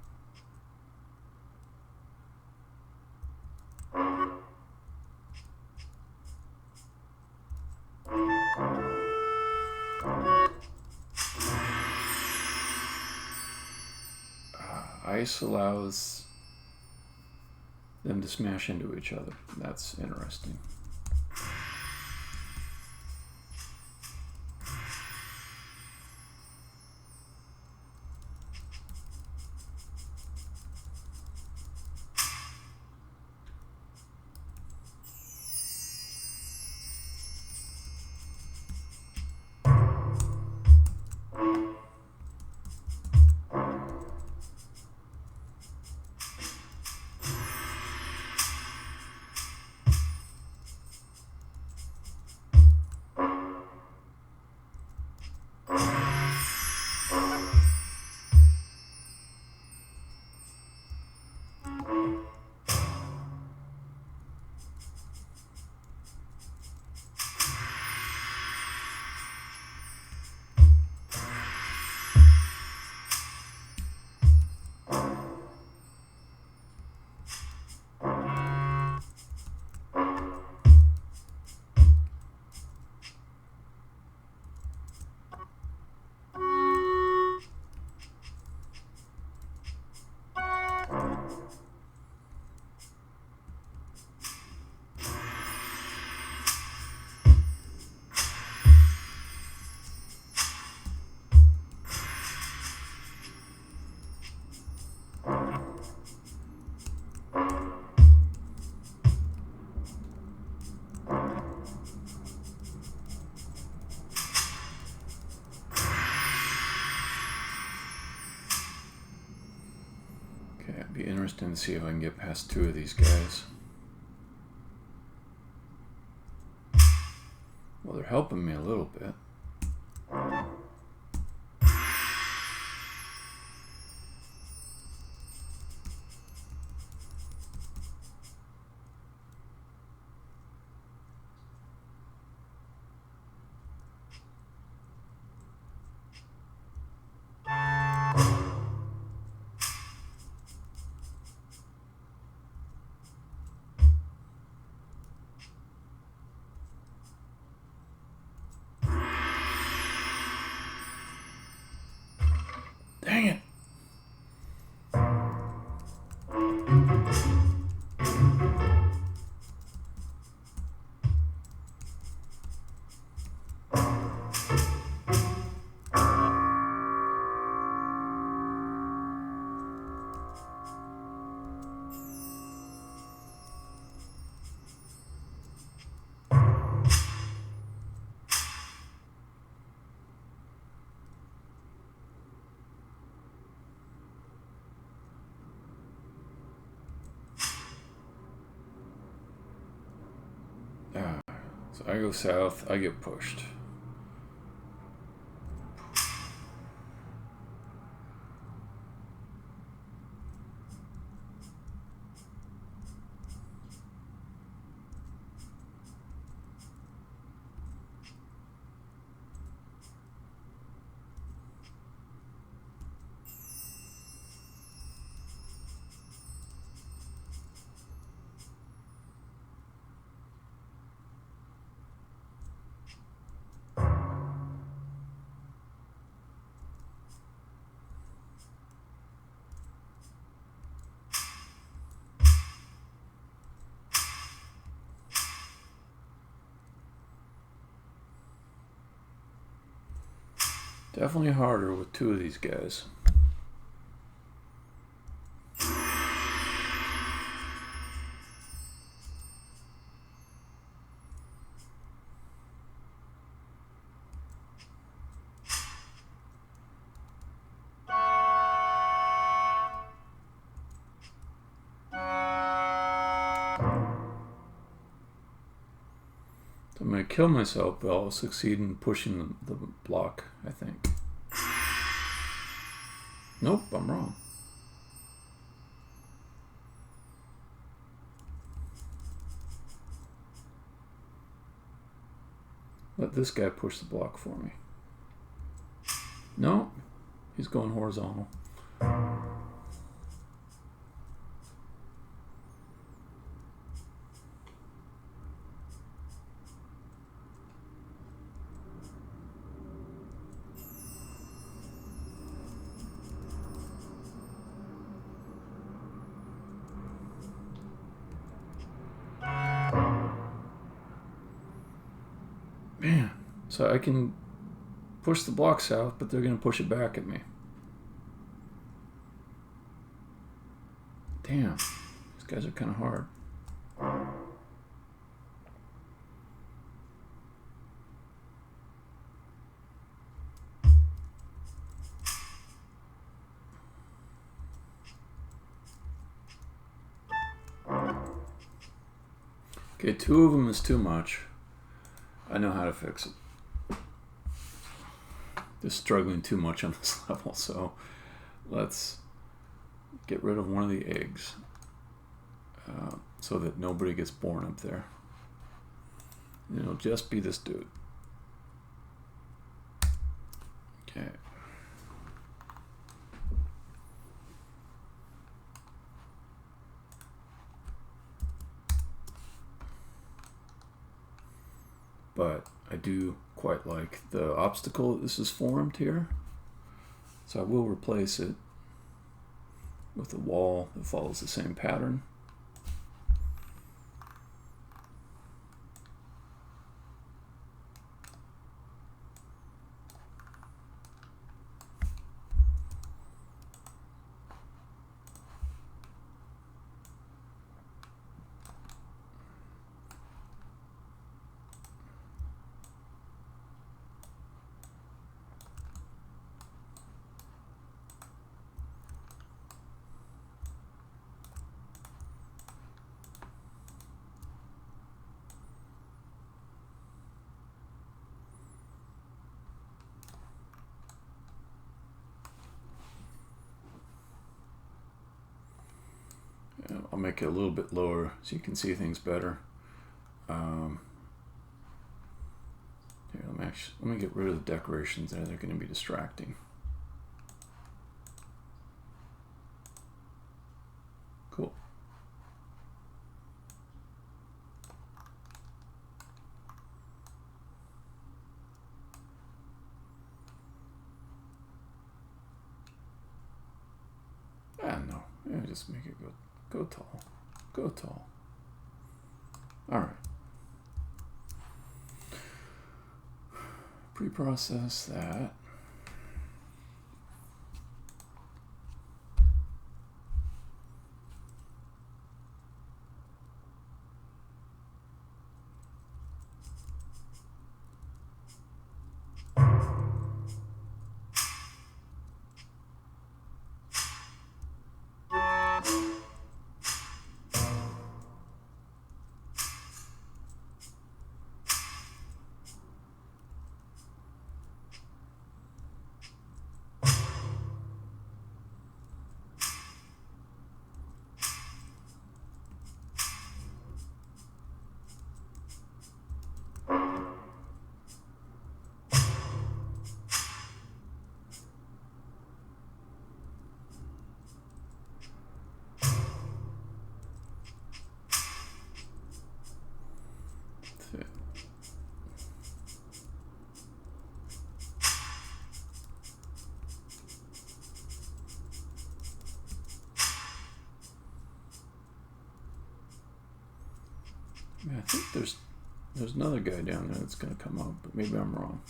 Ice allows them to smash into each other. That's interesting. Be interesting to see if I can get past 2 of these guys. Well, they're helping me a little bit. Dang it. So I go south, I get pushed. Definitely harder with two of these guys. I'm going to kill myself, but I'll succeed in pushing the block, I think. Nope, I'm wrong. Let this guy push the block for me. No, he's going horizontal. Man, so I can push the block south, but they're going to push it back at me. Damn, these guys are kind of hard. Okay, two of them is too much. I know how to fix it. Just struggling too much on this level, so let's get rid of one of the eggs so that nobody gets born up there. And it'll just be this dude. Okay. But I do quite like the obstacle that this is formed here. So I will replace it with a wall that follows the same pattern. I'll make it a little bit lower so you can see things better. Here, let me get rid of the decorations there. They're going to be distracting. Cool. Ah, no. Yeah, just make it go tall. Go tall. All right. Pre-process that. I think there's another guy down there that's going to come up, but maybe I'm wrong.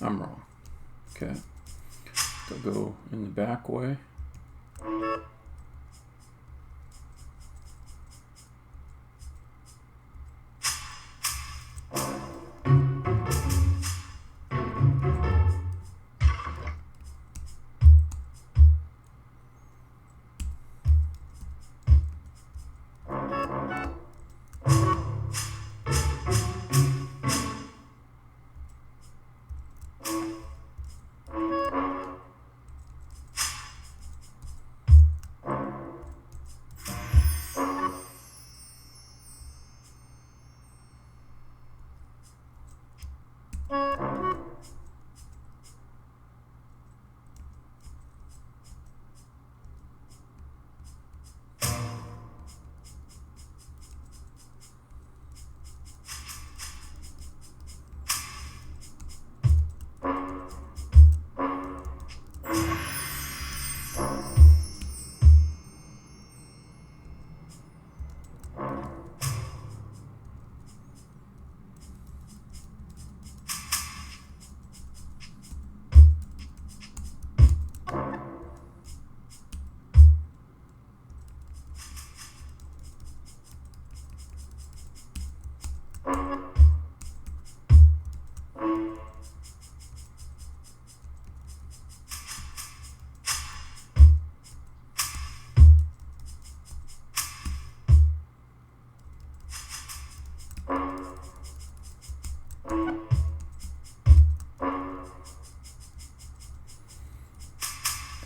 I'm wrong. Okay. They'll go in the back way.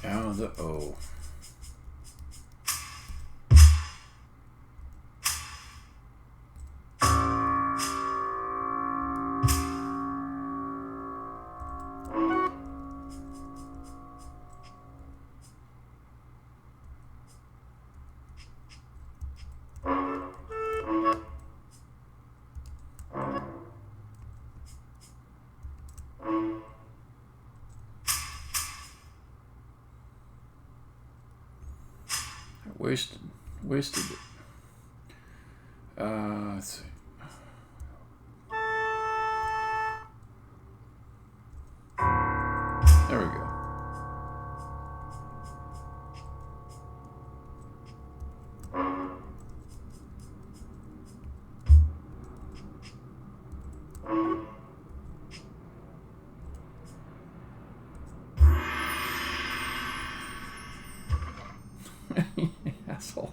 Out of the O. Wasted it. Let's see. There we go. Asshole.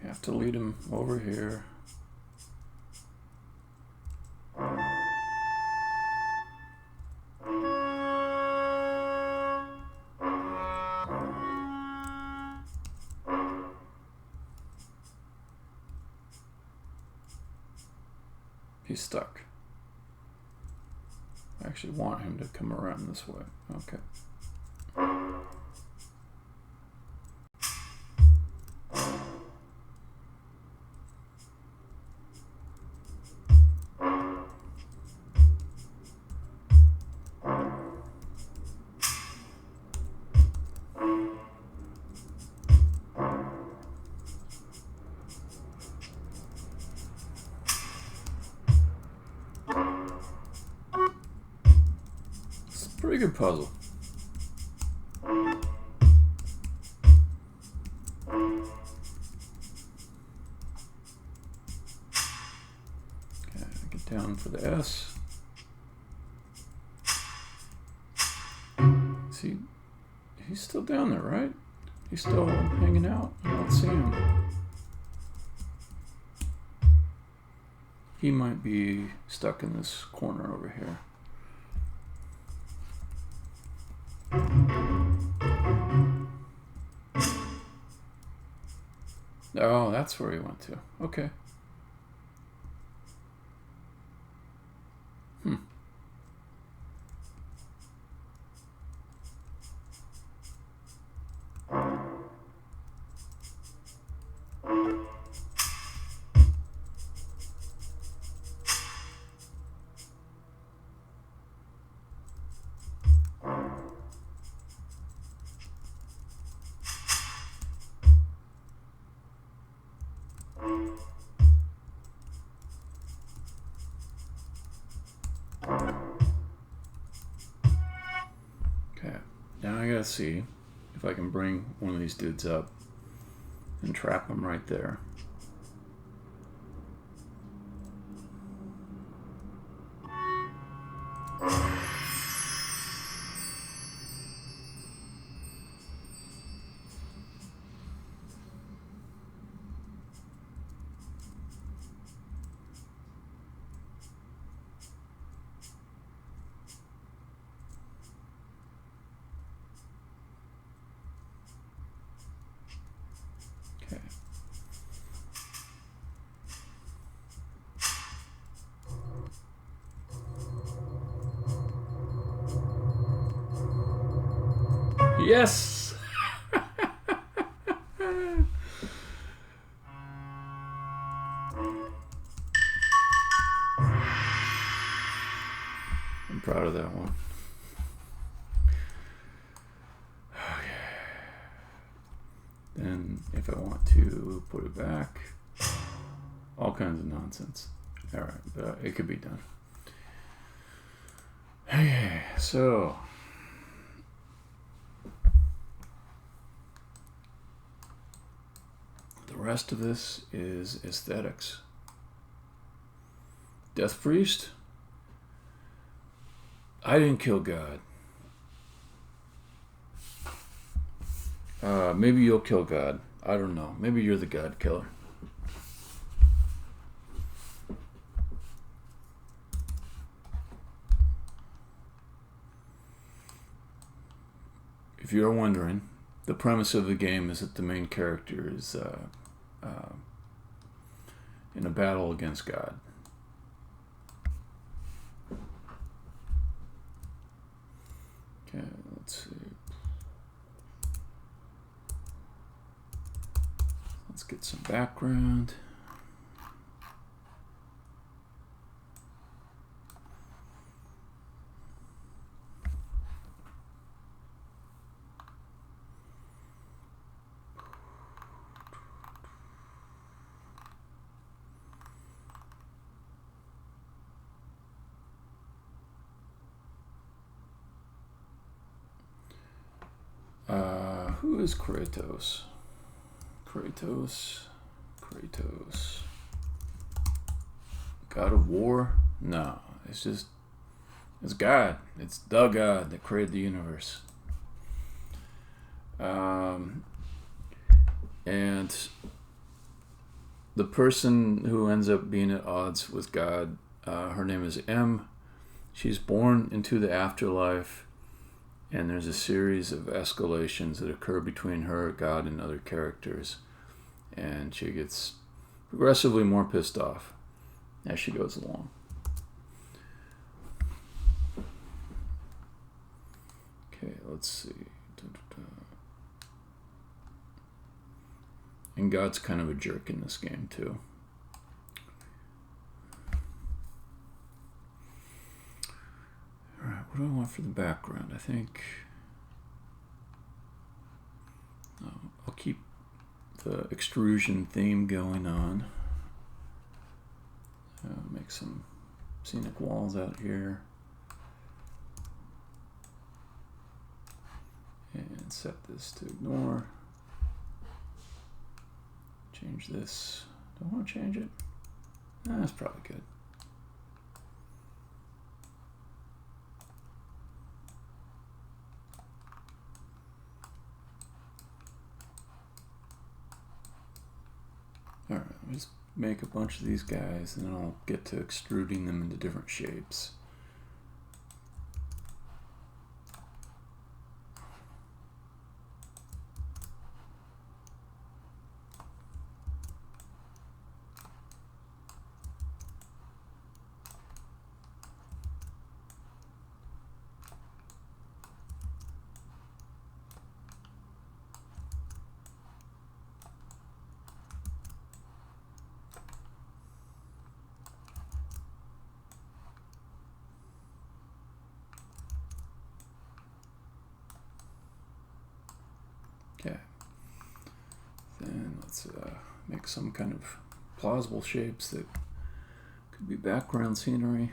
You have to lead him over here. He's stuck. I actually want him to come around this way. Okay. Pretty good puzzle. Okay, get down for the S. See, he's still down there, right? He's still hanging out. I don't see him. He might be stuck in this corner over here. Oh, that's where he went to. Okay. Hmm. Okay. Now I gotta see if I can bring one of these dudes up and trap him right there. Okay. Yes! I'm proud of that one. Then if I want to put it back, all kinds of nonsense. Alright, but it could be done. Okay, so the rest of this is aesthetics. Death Priest? I didn't kill God. Maybe you'll kill God. I don't know. Maybe you're the Godkiller. If you're wondering, the premise of the game is that the main character is in a battle against God. Okay, let's see. Let's get some background. Who is Kratos? Kratos. God of War? No, it's God. It's the God that created the universe. And the person who ends up being at odds with God, her name is M. She's born into the afterlife, and there's a series of escalations that occur between her, God, and other characters. And she gets progressively more pissed off as she goes along. Okay, let's see. And God's kind of a jerk in this game too. Alright, what do I want for the background? I think I'll keep the extrusion theme going on. Make some scenic walls out here. And set this to ignore. Change this. Do I want to change it? That's probably good. Alright, I'll just make a bunch of these guys and then I'll get to extruding them into different shapes. Okay. Then let's make some kind of plausible shapes that could be background scenery.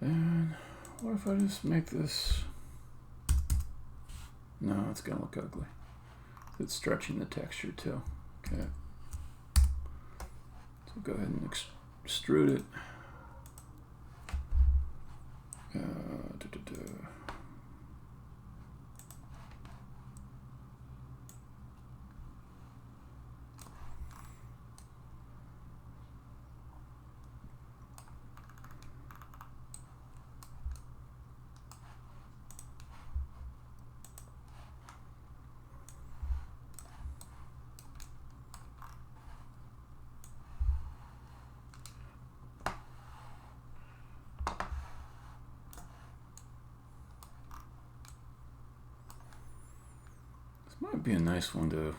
And what if I just make this? No, it's gonna look ugly. It's stretching the texture too. Okay. So go ahead and extrude it. Might be a nice one to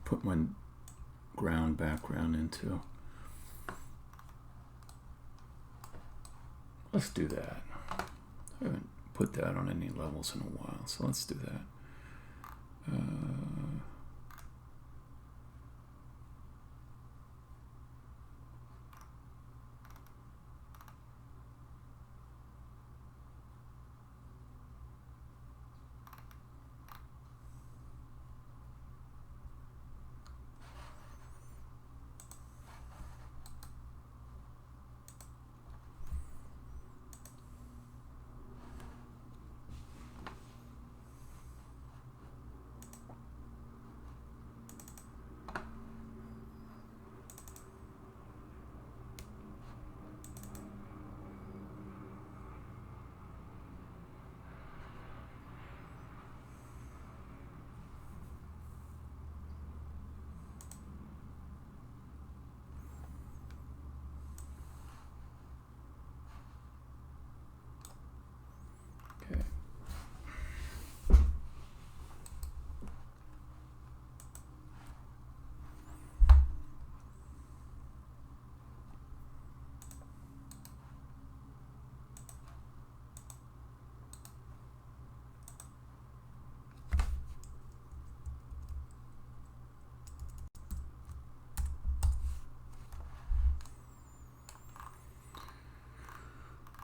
put my ground background into. Let's do that. I haven't put that on any levels in a while, so let's do that.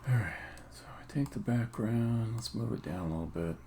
Alright, so I take the background, let's move it down a little bit.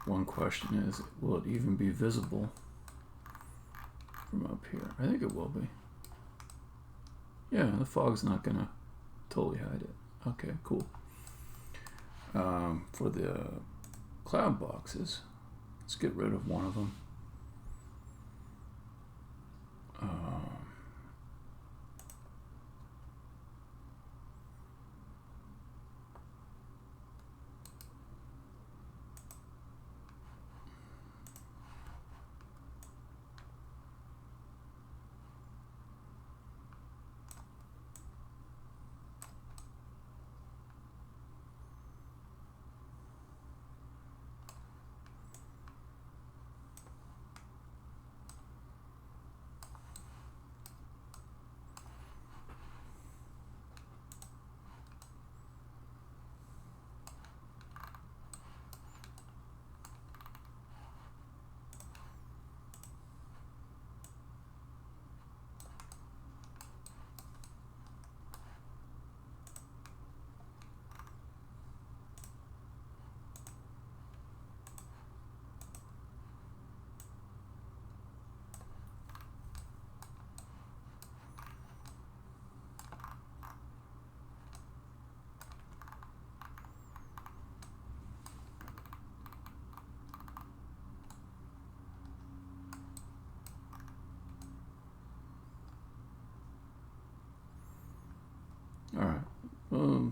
One question is, will it even be visible from up here? I think it will be. Yeah, the fog's not gonna totally hide it. Okay, cool. For the cloud boxes, let's get rid of one of them. Alright,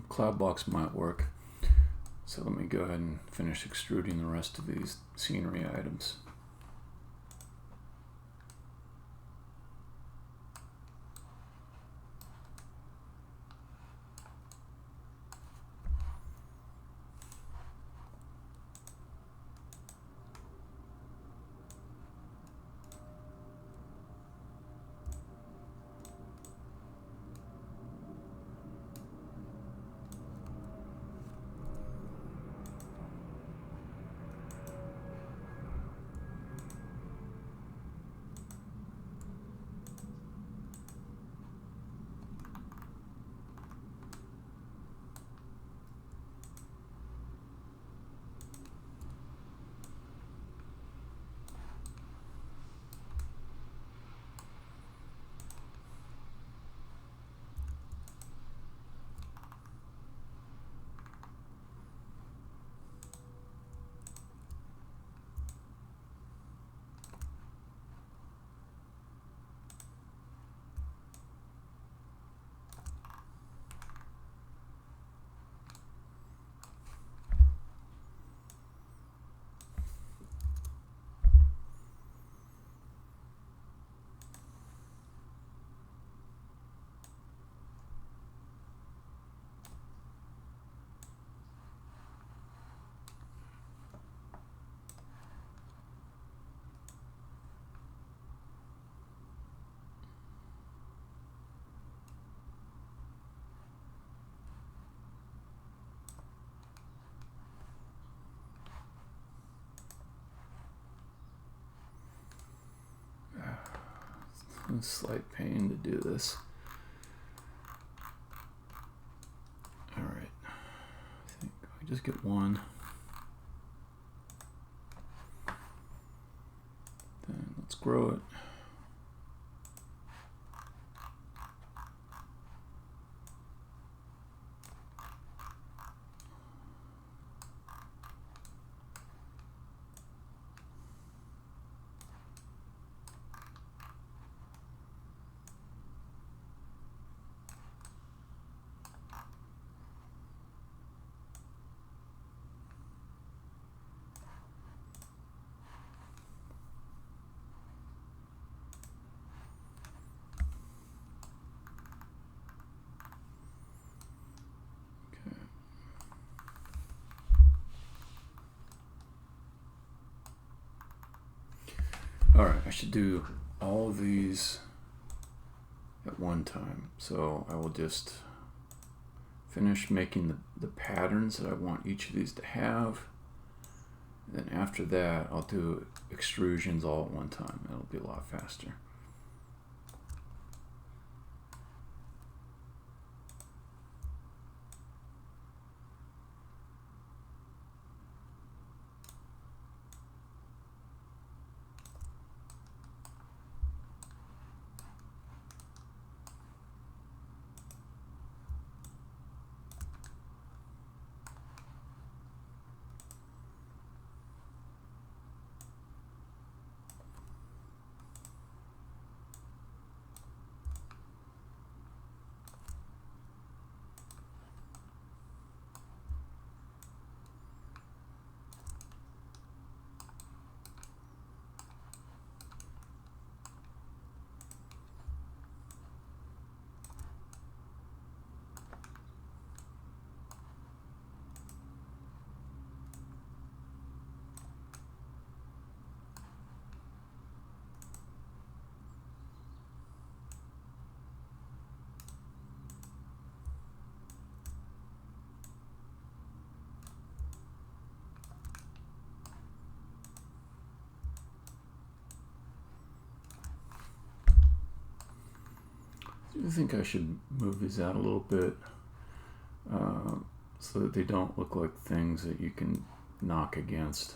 cloud blocks might work. So let me go ahead and finish extruding the rest of these scenery items. A slight pain to do this. Alright, I think I just get one. Then let's grow it. Alright, I should do all of these at one time. So I will just finish making the patterns that I want each of these to have. And then after that, I'll do extrusions all at one time. It'll be a lot faster. I think I should move these out a little bit so that they don't look like things that you can knock against.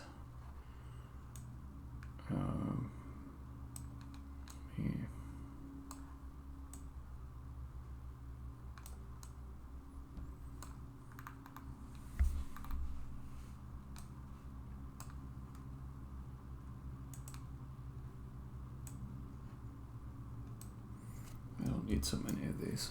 Yeah. I don't need so many of these.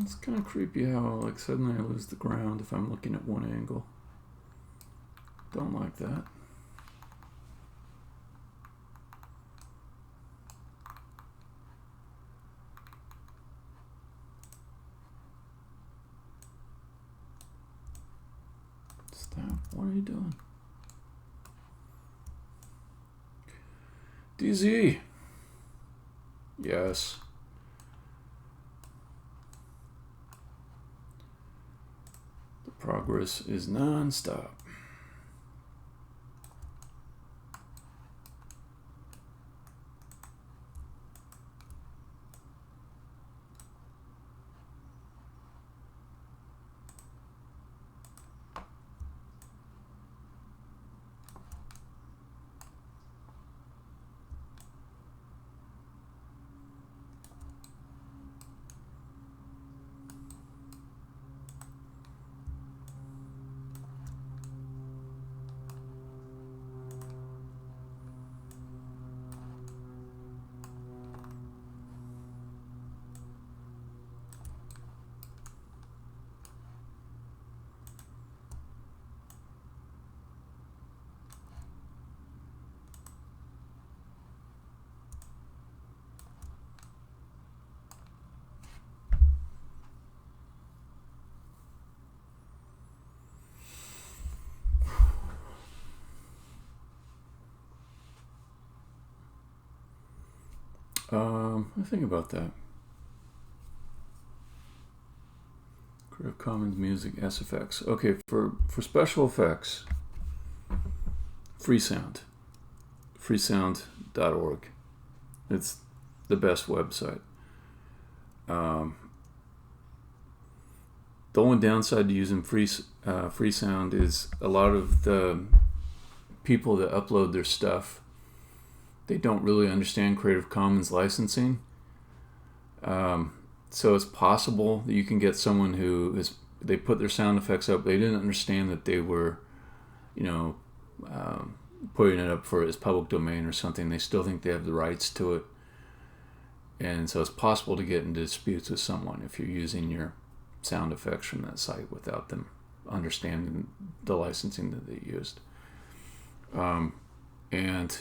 It's kind of creepy how like suddenly I lose the ground if I'm looking at one angle. Don't like that. Stop. What are you doing? DZ. Yes. The progress is non-stop. I think about that. Creative Commons Music SFX. Okay, for special effects, Freesound. Freesound.org. It's the best website. The only downside to using Freesound is a lot of the people that upload their stuff, they don't really understand Creative Commons licensing. So it's possible that you can get someone they put their sound effects up, they didn't understand that they were, putting it up for as public domain or something. They still think they have the rights to it. And so it's possible to get into disputes with someone if you're using your sound effects from that site without them understanding the licensing that they used. And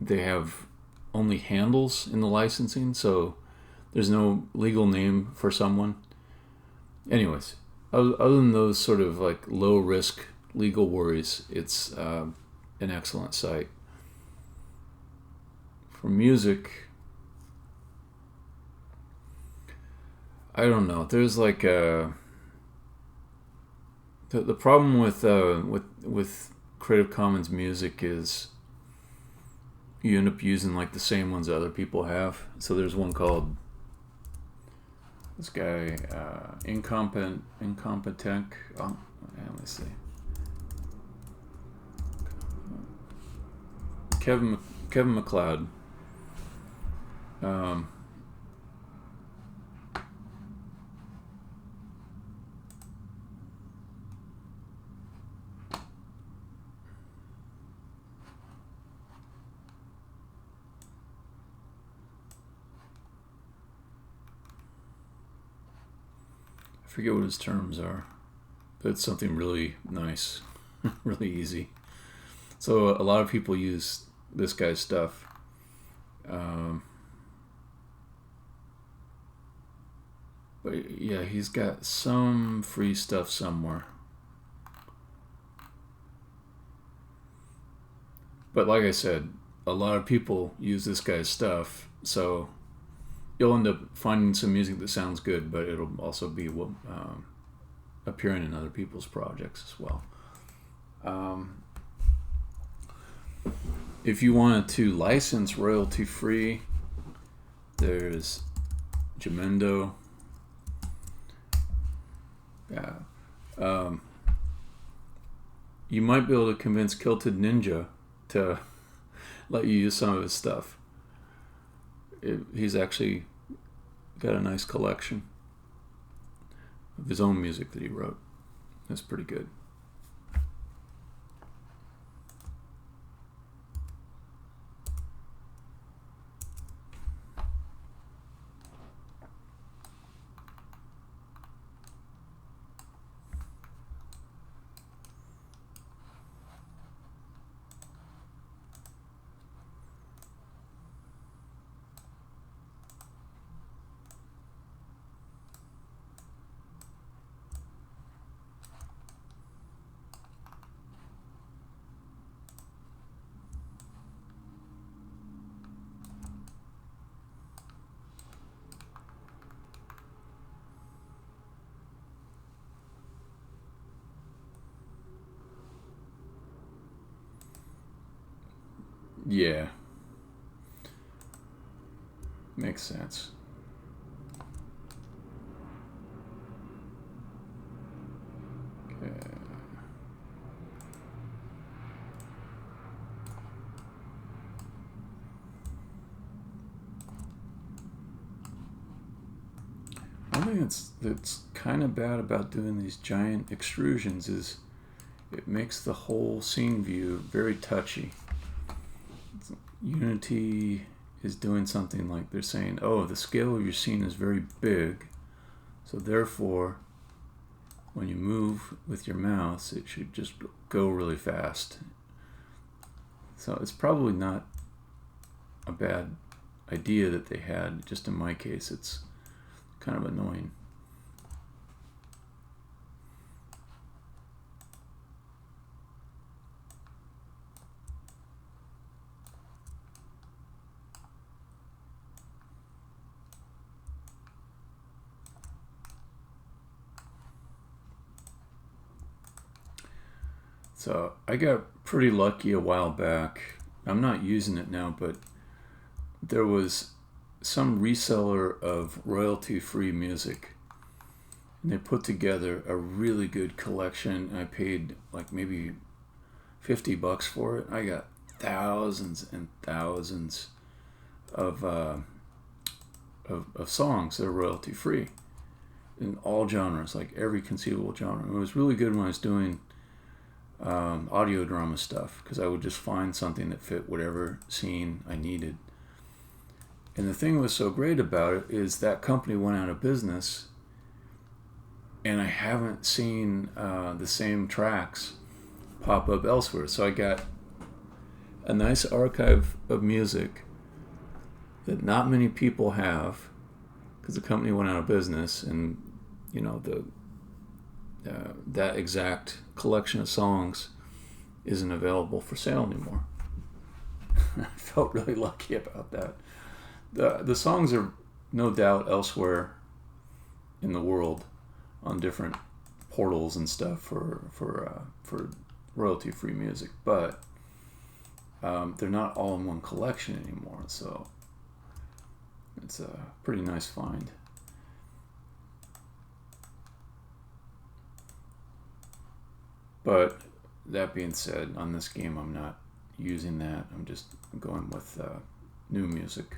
they have only handles in the licensing, so there's no legal name for someone. Anyways, other than those sort of like low risk legal worries, it's an excellent site. For music, I don't know. There's like the problem with Creative Commons music is you end up using like the same ones other people have. So there's one called this guy Incompetent. Oh, let me see. Kevin MacLeod. I forget what his terms are, but it's something really nice, really easy. So a lot of people use this guy's stuff. But yeah, he's got some free stuff somewhere. But like I said, a lot of people use this guy's stuff, so you'll end up finding some music that sounds good, but it'll also be appearing in other people's projects as well. If you wanted to license royalty-free, there's Jamendo. Yeah. You might be able to convince Kilted Ninja to let you use some of his stuff. He's actually got a nice collection of his own music that he wrote. That's pretty good. Yeah. Makes sense. Okay. One thing that's kind of bad about doing these giant extrusions is it makes the whole scene view very touchy. Unity is doing something like they're saying, oh, the scale of your scene is very big, so therefore when you move with your mouse it should just go really fast. So it's probably not a bad idea that they had, just in my case it's kind of annoying. So I got pretty lucky a while back. I'm not using it now, but there was some reseller of royalty-free music, and they put together a really good collection. I paid like maybe $50 for it. I got thousands and thousands of songs that are royalty-free in all genres, like every conceivable genre. It was really good when I was doing audio drama stuff, because I would just find something that fit whatever scene I needed. And the thing that was so great about it is that company went out of business, and I haven't seen the same tracks pop up elsewhere. So I got a nice archive of music that not many people have, because the company went out of business, and you know that exact collection of songs isn't available for sale anymore. I felt really lucky about that. The songs are no doubt elsewhere in the world on different portals and stuff for royalty-free music, but they're not all in one collection anymore. So it's a pretty nice find. But that being said, on this game I'm not using that. I'm just going with new music.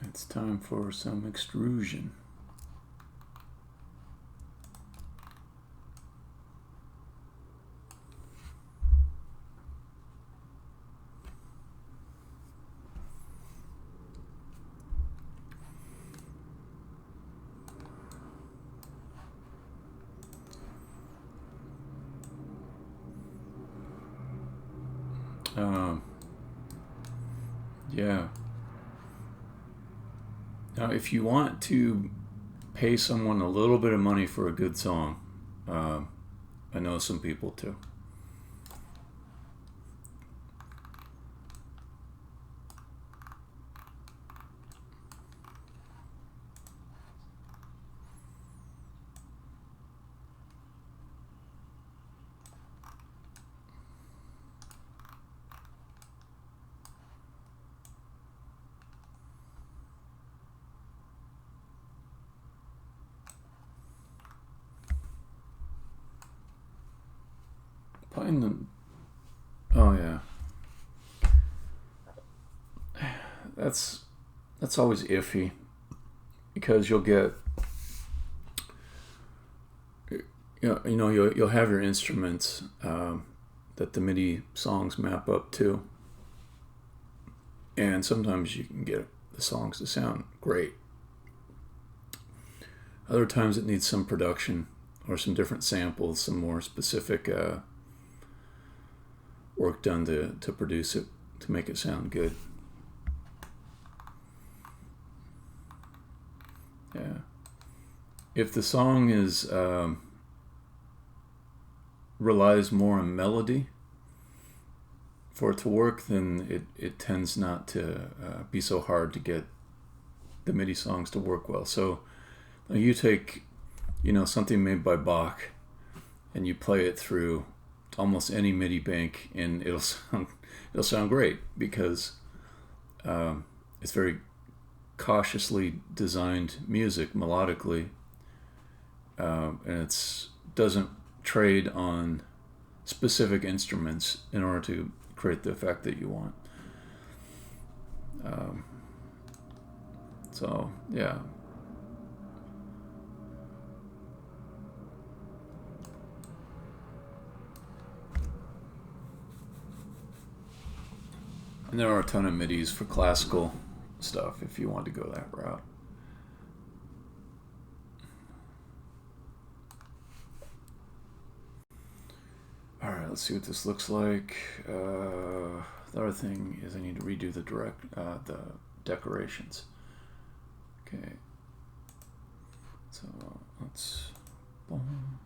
It's time for some extrusion. Yeah. Now, if you want to pay someone a little bit of money for a good song, I know some people too. Find them. Oh yeah. That's always iffy, because you'll get you'll have your instruments that the MIDI songs map up to, and sometimes you can get the songs to sound great. Other times it needs some production or some different samples, some more specific work done to produce it, to make it sound good. Yeah. If the song is relies more on melody for it to work, then it tends not to be so hard to get the MIDI songs to work well. So you take, something made by Bach, and you play it through almost any MIDI bank, and it'll sound great, because it's very cautiously designed music melodically, and it doesn't trade on specific instruments in order to create the effect that you want. So yeah. And there are a ton of MIDIs for classical stuff if you want to go that route. Alright, let's see what this looks like. The other thing is I need to redo the decorations. Okay. So let's boom.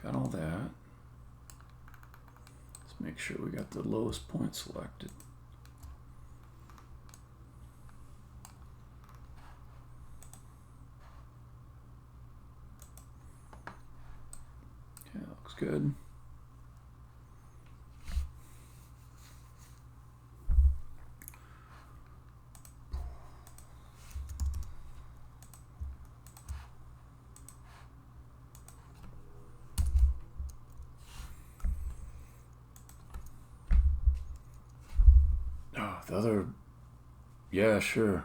Got all that. Let's make sure we got the lowest point selected. Yeah, looks good. The other, yeah, sure.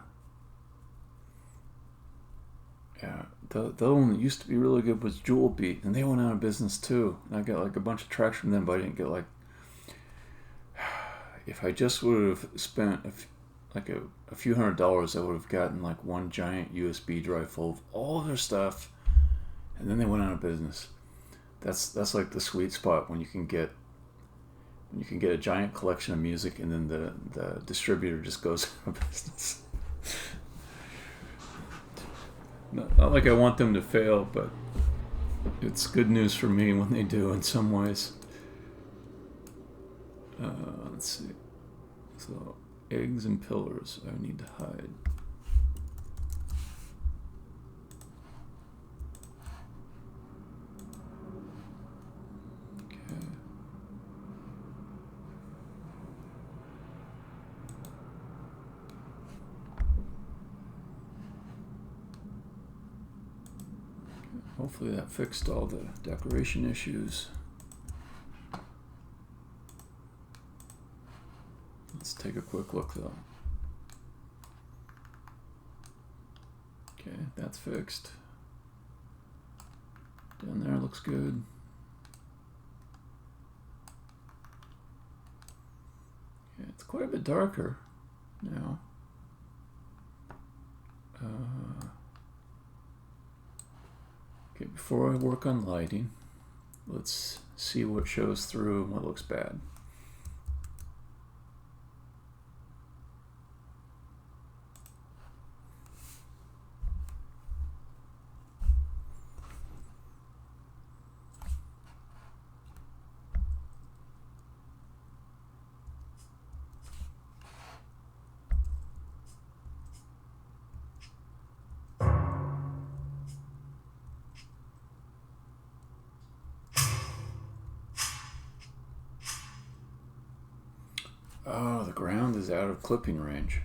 Yeah, the other one that used to be really good was Jewel Beat, and they went out of business too. And I got like a bunch of tracks from them, but I didn't get like. If I just would have spent a few $100s, I would have gotten like one giant USB drive full of all of their stuff, and then they went out of business. That's like the sweet spot when you can get a giant collection of music, and then the distributor just goes out of business. Not like I want them to fail, but it's good news for me when they do in some ways. Let's see. So, eggs and pillars I need to hide. Hopefully that fixed all the decoration issues. Let's take a quick look though. Okay, that's fixed. Down there looks good. Yeah, it's quite a bit darker now. Okay, before I work on lighting, let's see what shows through and what looks bad. Oh, the ground is out of clipping range.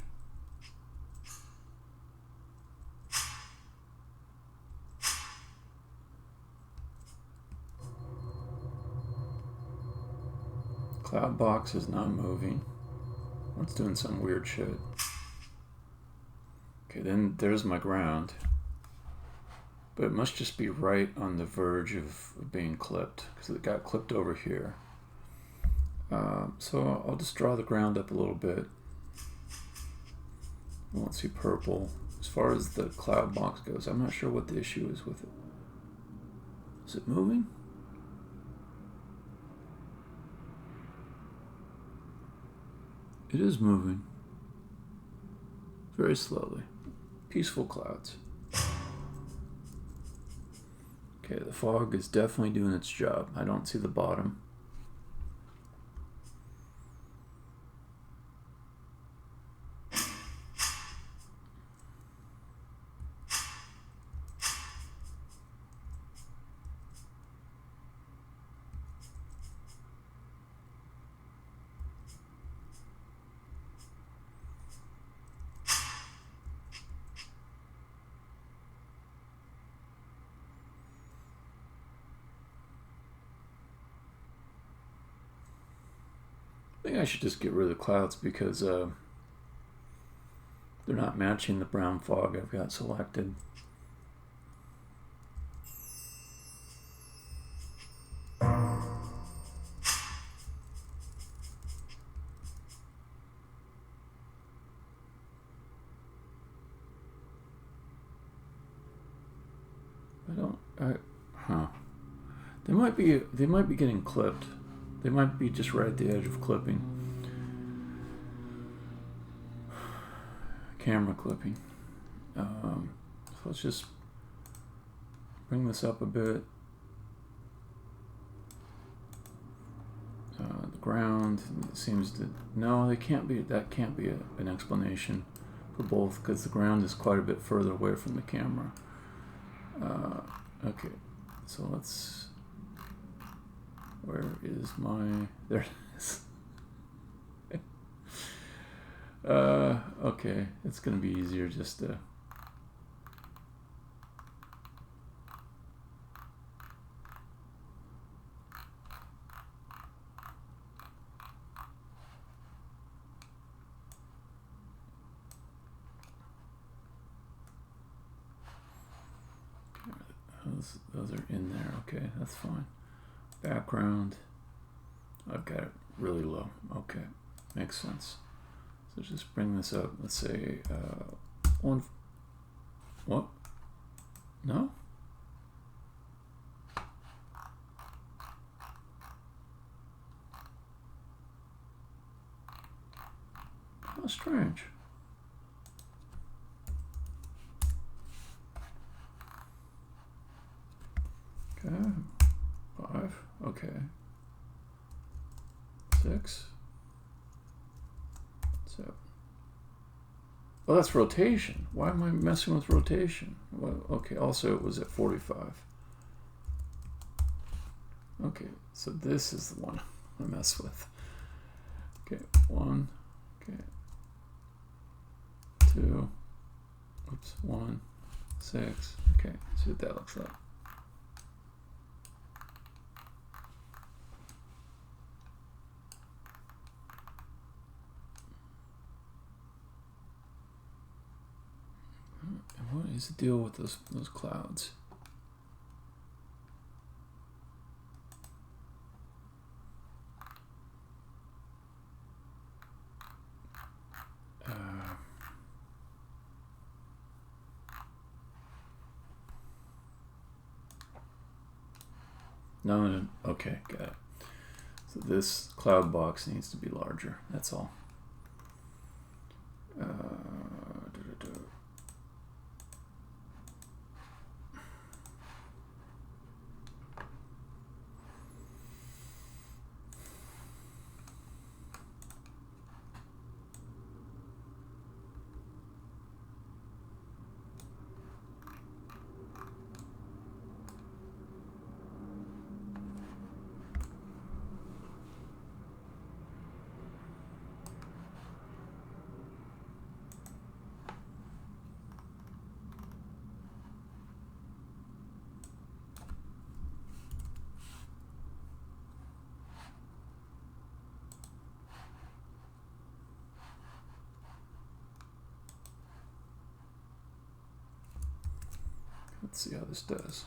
Cloud box is not moving. It's doing some weird shit. Okay, then there's my ground. But it must just be right on the verge of being clipped, because it got clipped over here. So I'll just draw the ground up a little bit. I want to see purple. As far as the cloud box goes, I'm not sure what the issue is with it. Is it moving? It is moving. Very slowly. Peaceful clouds. Okay, the fog is definitely doing its job. I don't see the bottom. I think I should just get rid of the clouds because they're not matching the brown fog I've got selected. They might be getting clipped. They might be just right at the edge of clipping. Camera clipping. So let's just bring this up a bit. The ground seems to... No, they can't be. That can't be an explanation for both because the ground is quite a bit further away from the camera. Okay, so let's... Where is my... There it is. Okay, it's going to be easier just to... Those are in there. Okay, that's fine. Background. I've got it really low. Okay, makes sense. So just bring this up. Let's say one. What? No? How strange. Okay, 5, okay, 6, 7. Well, that's rotation. Why am I messing with rotation? Well, okay, also it was at 45. Okay, so this is the one I mess with. Okay, 1, okay, 2, oops, 1, 6, okay, see what that looks like. What is the deal with those clouds? No, okay, got it. So this cloud box needs to be larger. That's all. Let's see how this does.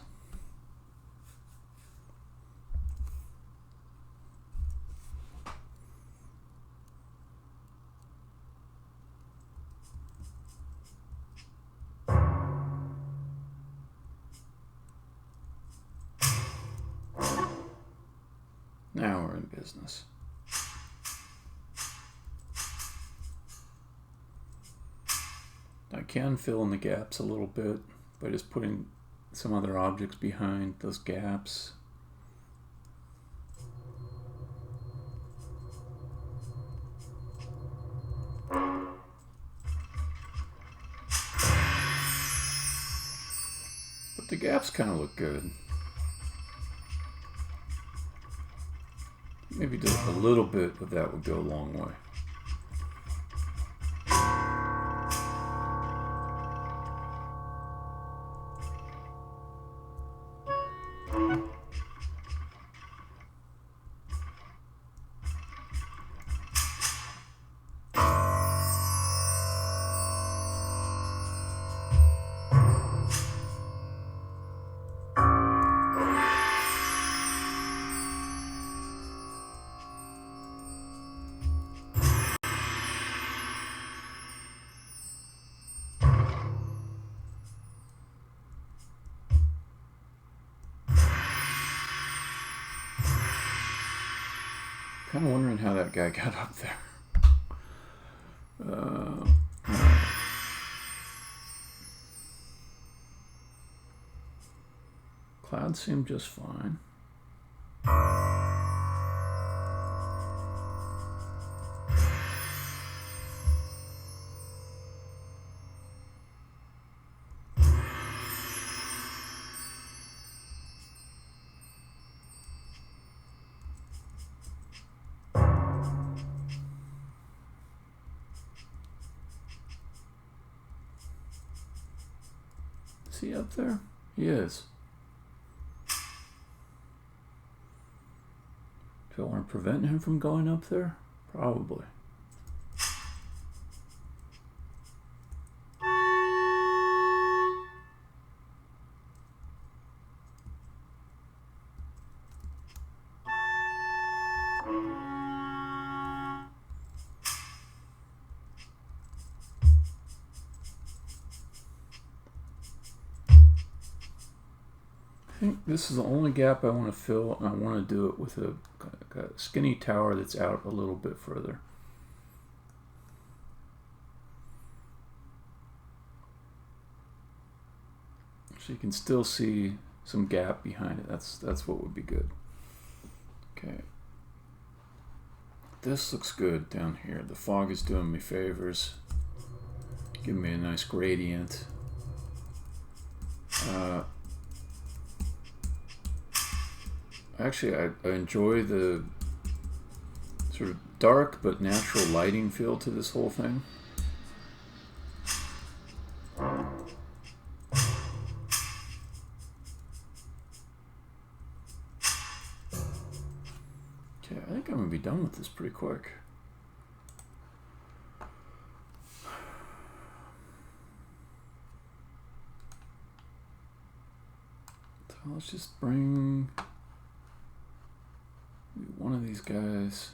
Now we're in business. I can fill in the gaps a little bit by just putting some other objects behind those gaps. But the gaps kind of look good. Maybe just a little bit of that would go a long way. Kind of wondering how that guy got up there. Right. Clouds seem just fine. Is he up there? He is. Do I want to prevent him from going up there? Probably. I think this is the only gap I want to fill, and I want to do it with a skinny tower that's out a little bit further. So you can still see some gap behind it. That's what would be good. Okay. This looks good down here. The fog is doing me favors. Giving me a nice gradient. Actually, I enjoy the sort of dark but natural lighting feel to this whole thing. Okay, I think I'm going to be done with this pretty quick. So let's just bring one of these guys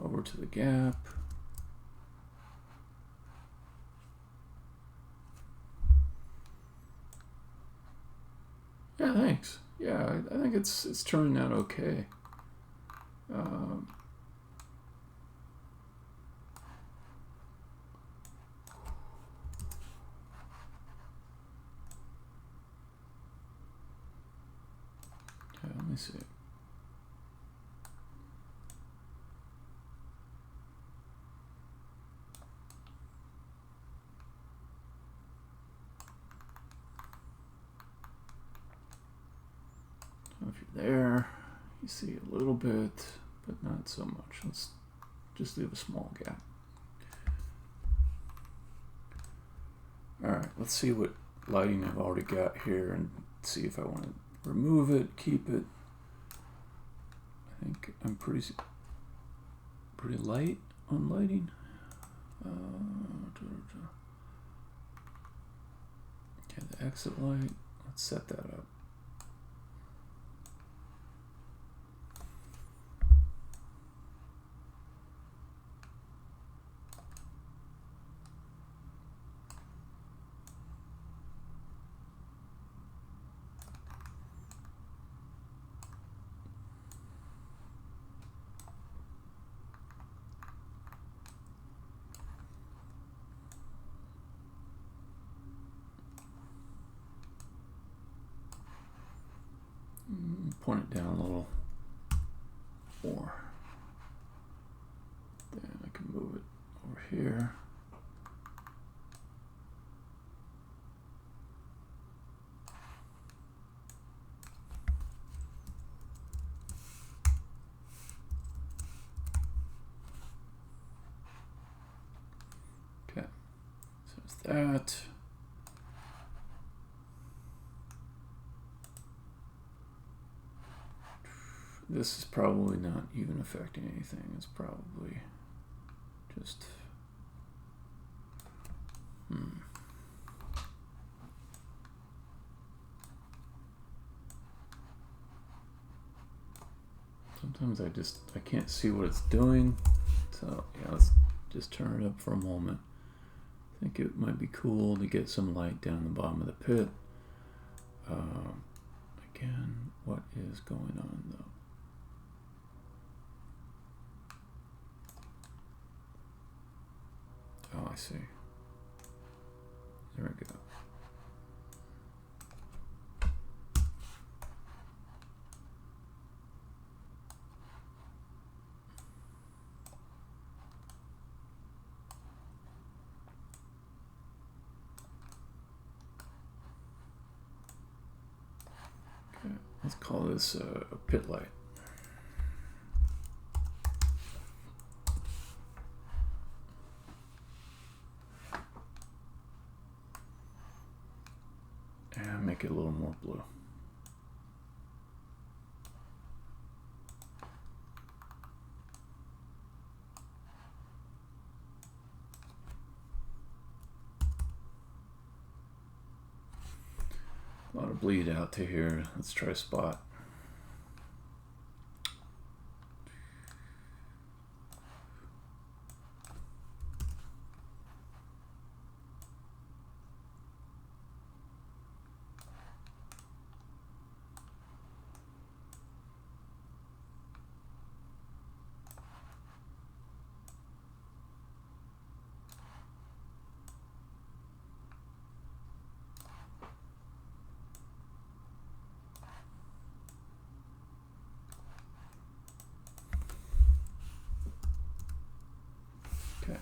over to the gap. Yeah, thanks. Yeah, I think it's turning out okay. Okay, let me see. If you're there, you see a little bit, but not so much. Let's just leave a small gap. Alright, let's see what lighting I've already got here and see if I want to remove it, keep it. I think I'm pretty light on lighting. Okay, the exit light, let's set that up. point it down a little more. Then I can move it over here. Okay, so it's that. This is probably not even affecting anything. It's probably just, Sometimes I can't see what it's doing. So yeah, let's just turn it up for a moment. I think it might be cool to get some light down the bottom of the pit. Again, what is going on though? Oh, I see. There we go. Okay, let's call this a pit light. And make it a little more blue. A lot of bleed out to here. Let's try a spot. Okay.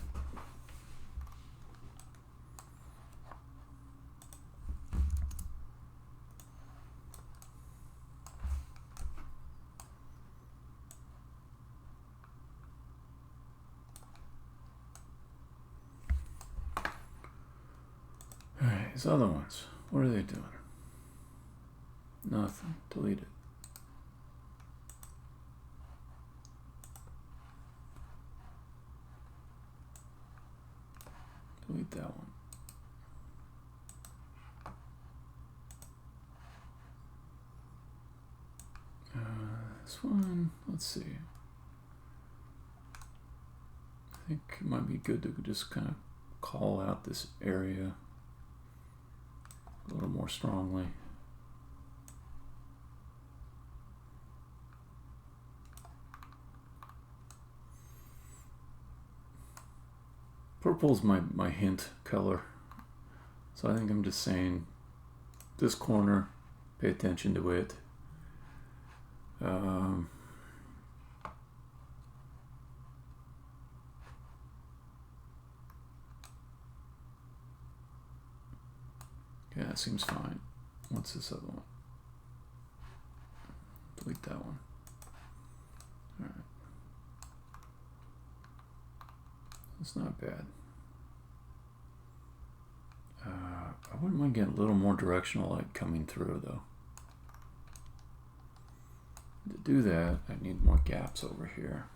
All right, these other ones, what are they doing? Nothing. Delete it. Delete that one. This one, let's see. I think it might be good to just kind of call out this area a little more strongly. Purple's my hint color. So I think I'm just saying this corner, pay attention to it. Yeah, that seems fine. What's this other one? Delete that one. All right. It's not bad. I wouldn't mind getting a little more directional light coming through though. To do that, I need more gaps over here.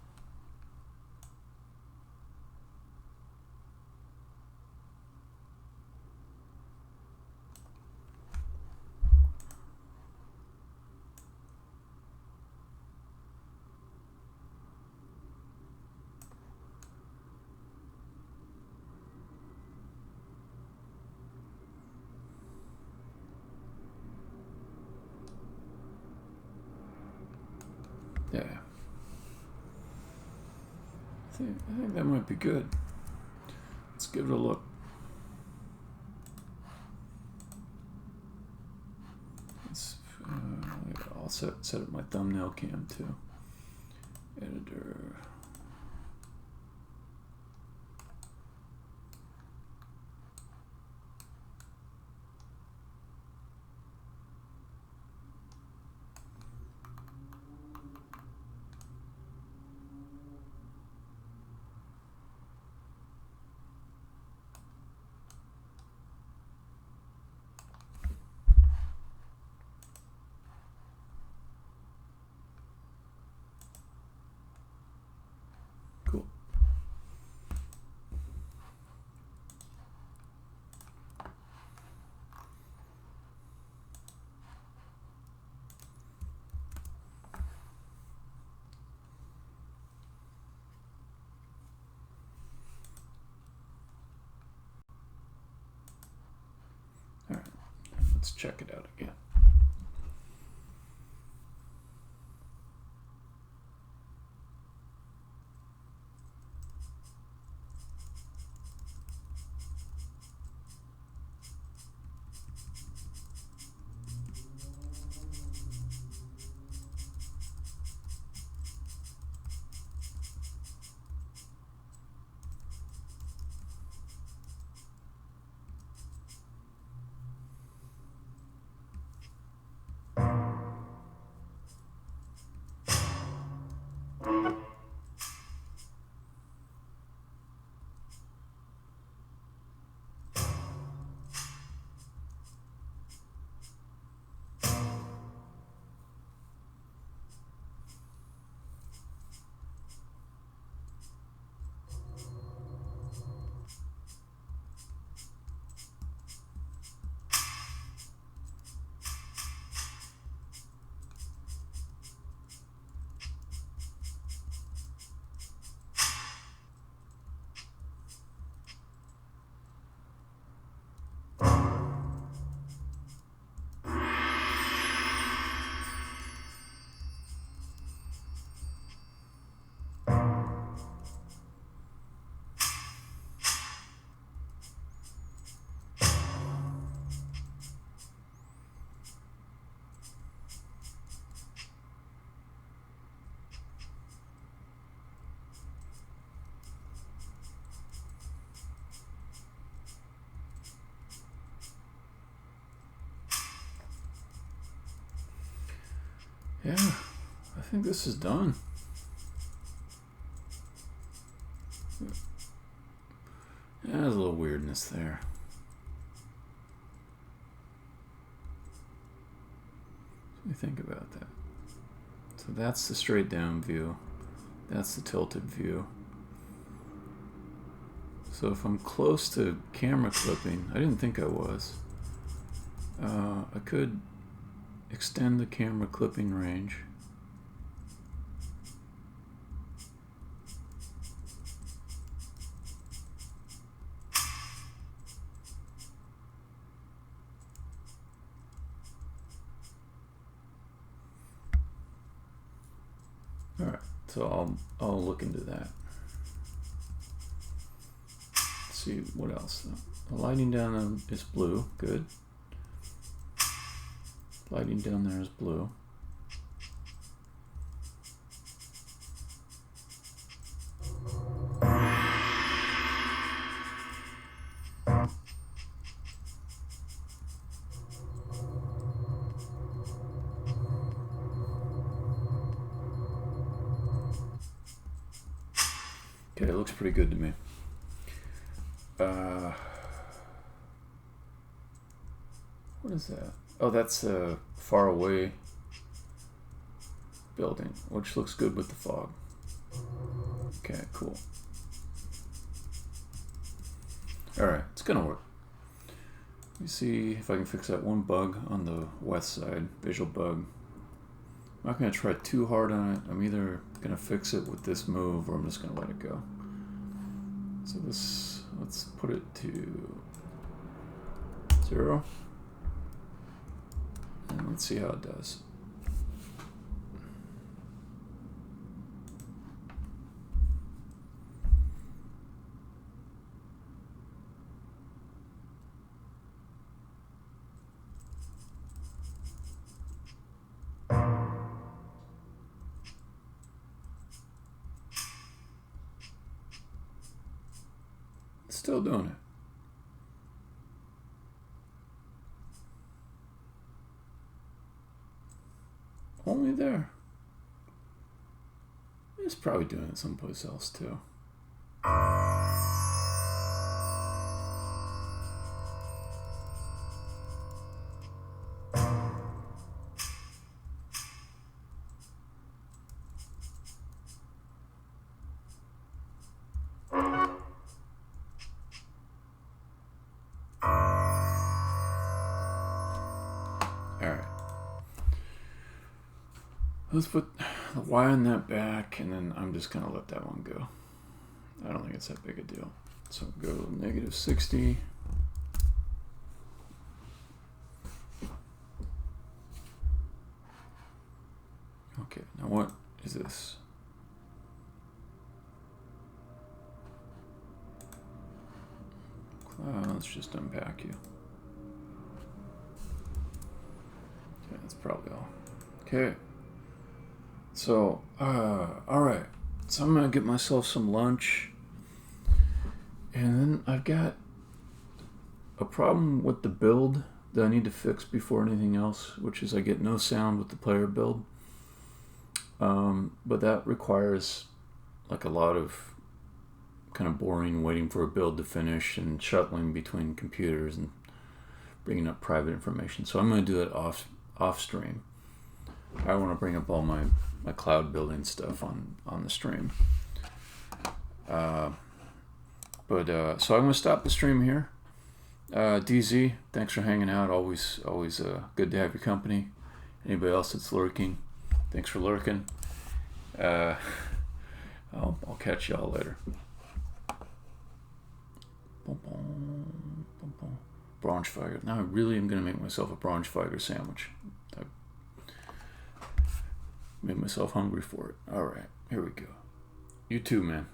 Yeah. I think that might be good. Let's give it a look. Let's, I'll set up my thumbnail cam too. Editor. Cool. All right, let's check it out again. Yeah, I think this is done. Yeah, there's a little weirdness there. What do you think about that? So that's the straight down view. That's the tilted view. So if I'm close to camera clipping, I didn't think I was. I could extend the camera clipping range. All right, so I'll look into that. Let's see what else. The lighting down is blue, good. Lighting down there is blue. Okay, it looks pretty good to me. What is that? Oh, that's a far away building, which looks good with the fog. Okay, cool. Alright, it's gonna work. Let me see if I can fix that one bug on the west side, visual bug. I'm not gonna try too hard on it. I'm either gonna fix it with this move or I'm just gonna let it go. So this, let's put it to 0. And let's see how it does. Still doing it. Only there. It's probably doing it someplace else too. Let's put the Y on that back, and then I'm just going to let that one go. I don't think it's that big a deal. So go -60. Okay, now what is this? Let's just unpack you. Okay, that's probably all. Okay. So, alright. So I'm going to get myself some lunch. And then I've got a problem with the build that I need to fix before anything else, which is I get no sound with the player build. But that requires like a lot of kind of boring waiting for a build to finish and shuttling between computers and bringing up private information. So I'm going to do that off stream. I want to bring up all my cloud building stuff on the stream. So I'm going to stop the stream here. DZ, thanks for hanging out. Always good to have your company. Anybody else that's lurking, thanks for lurking. I'll catch y'all later. Braunschweiger. Now I really am going to make myself a Braunschweiger sandwich. I made myself hungry for it. All right, here we go. You too, man.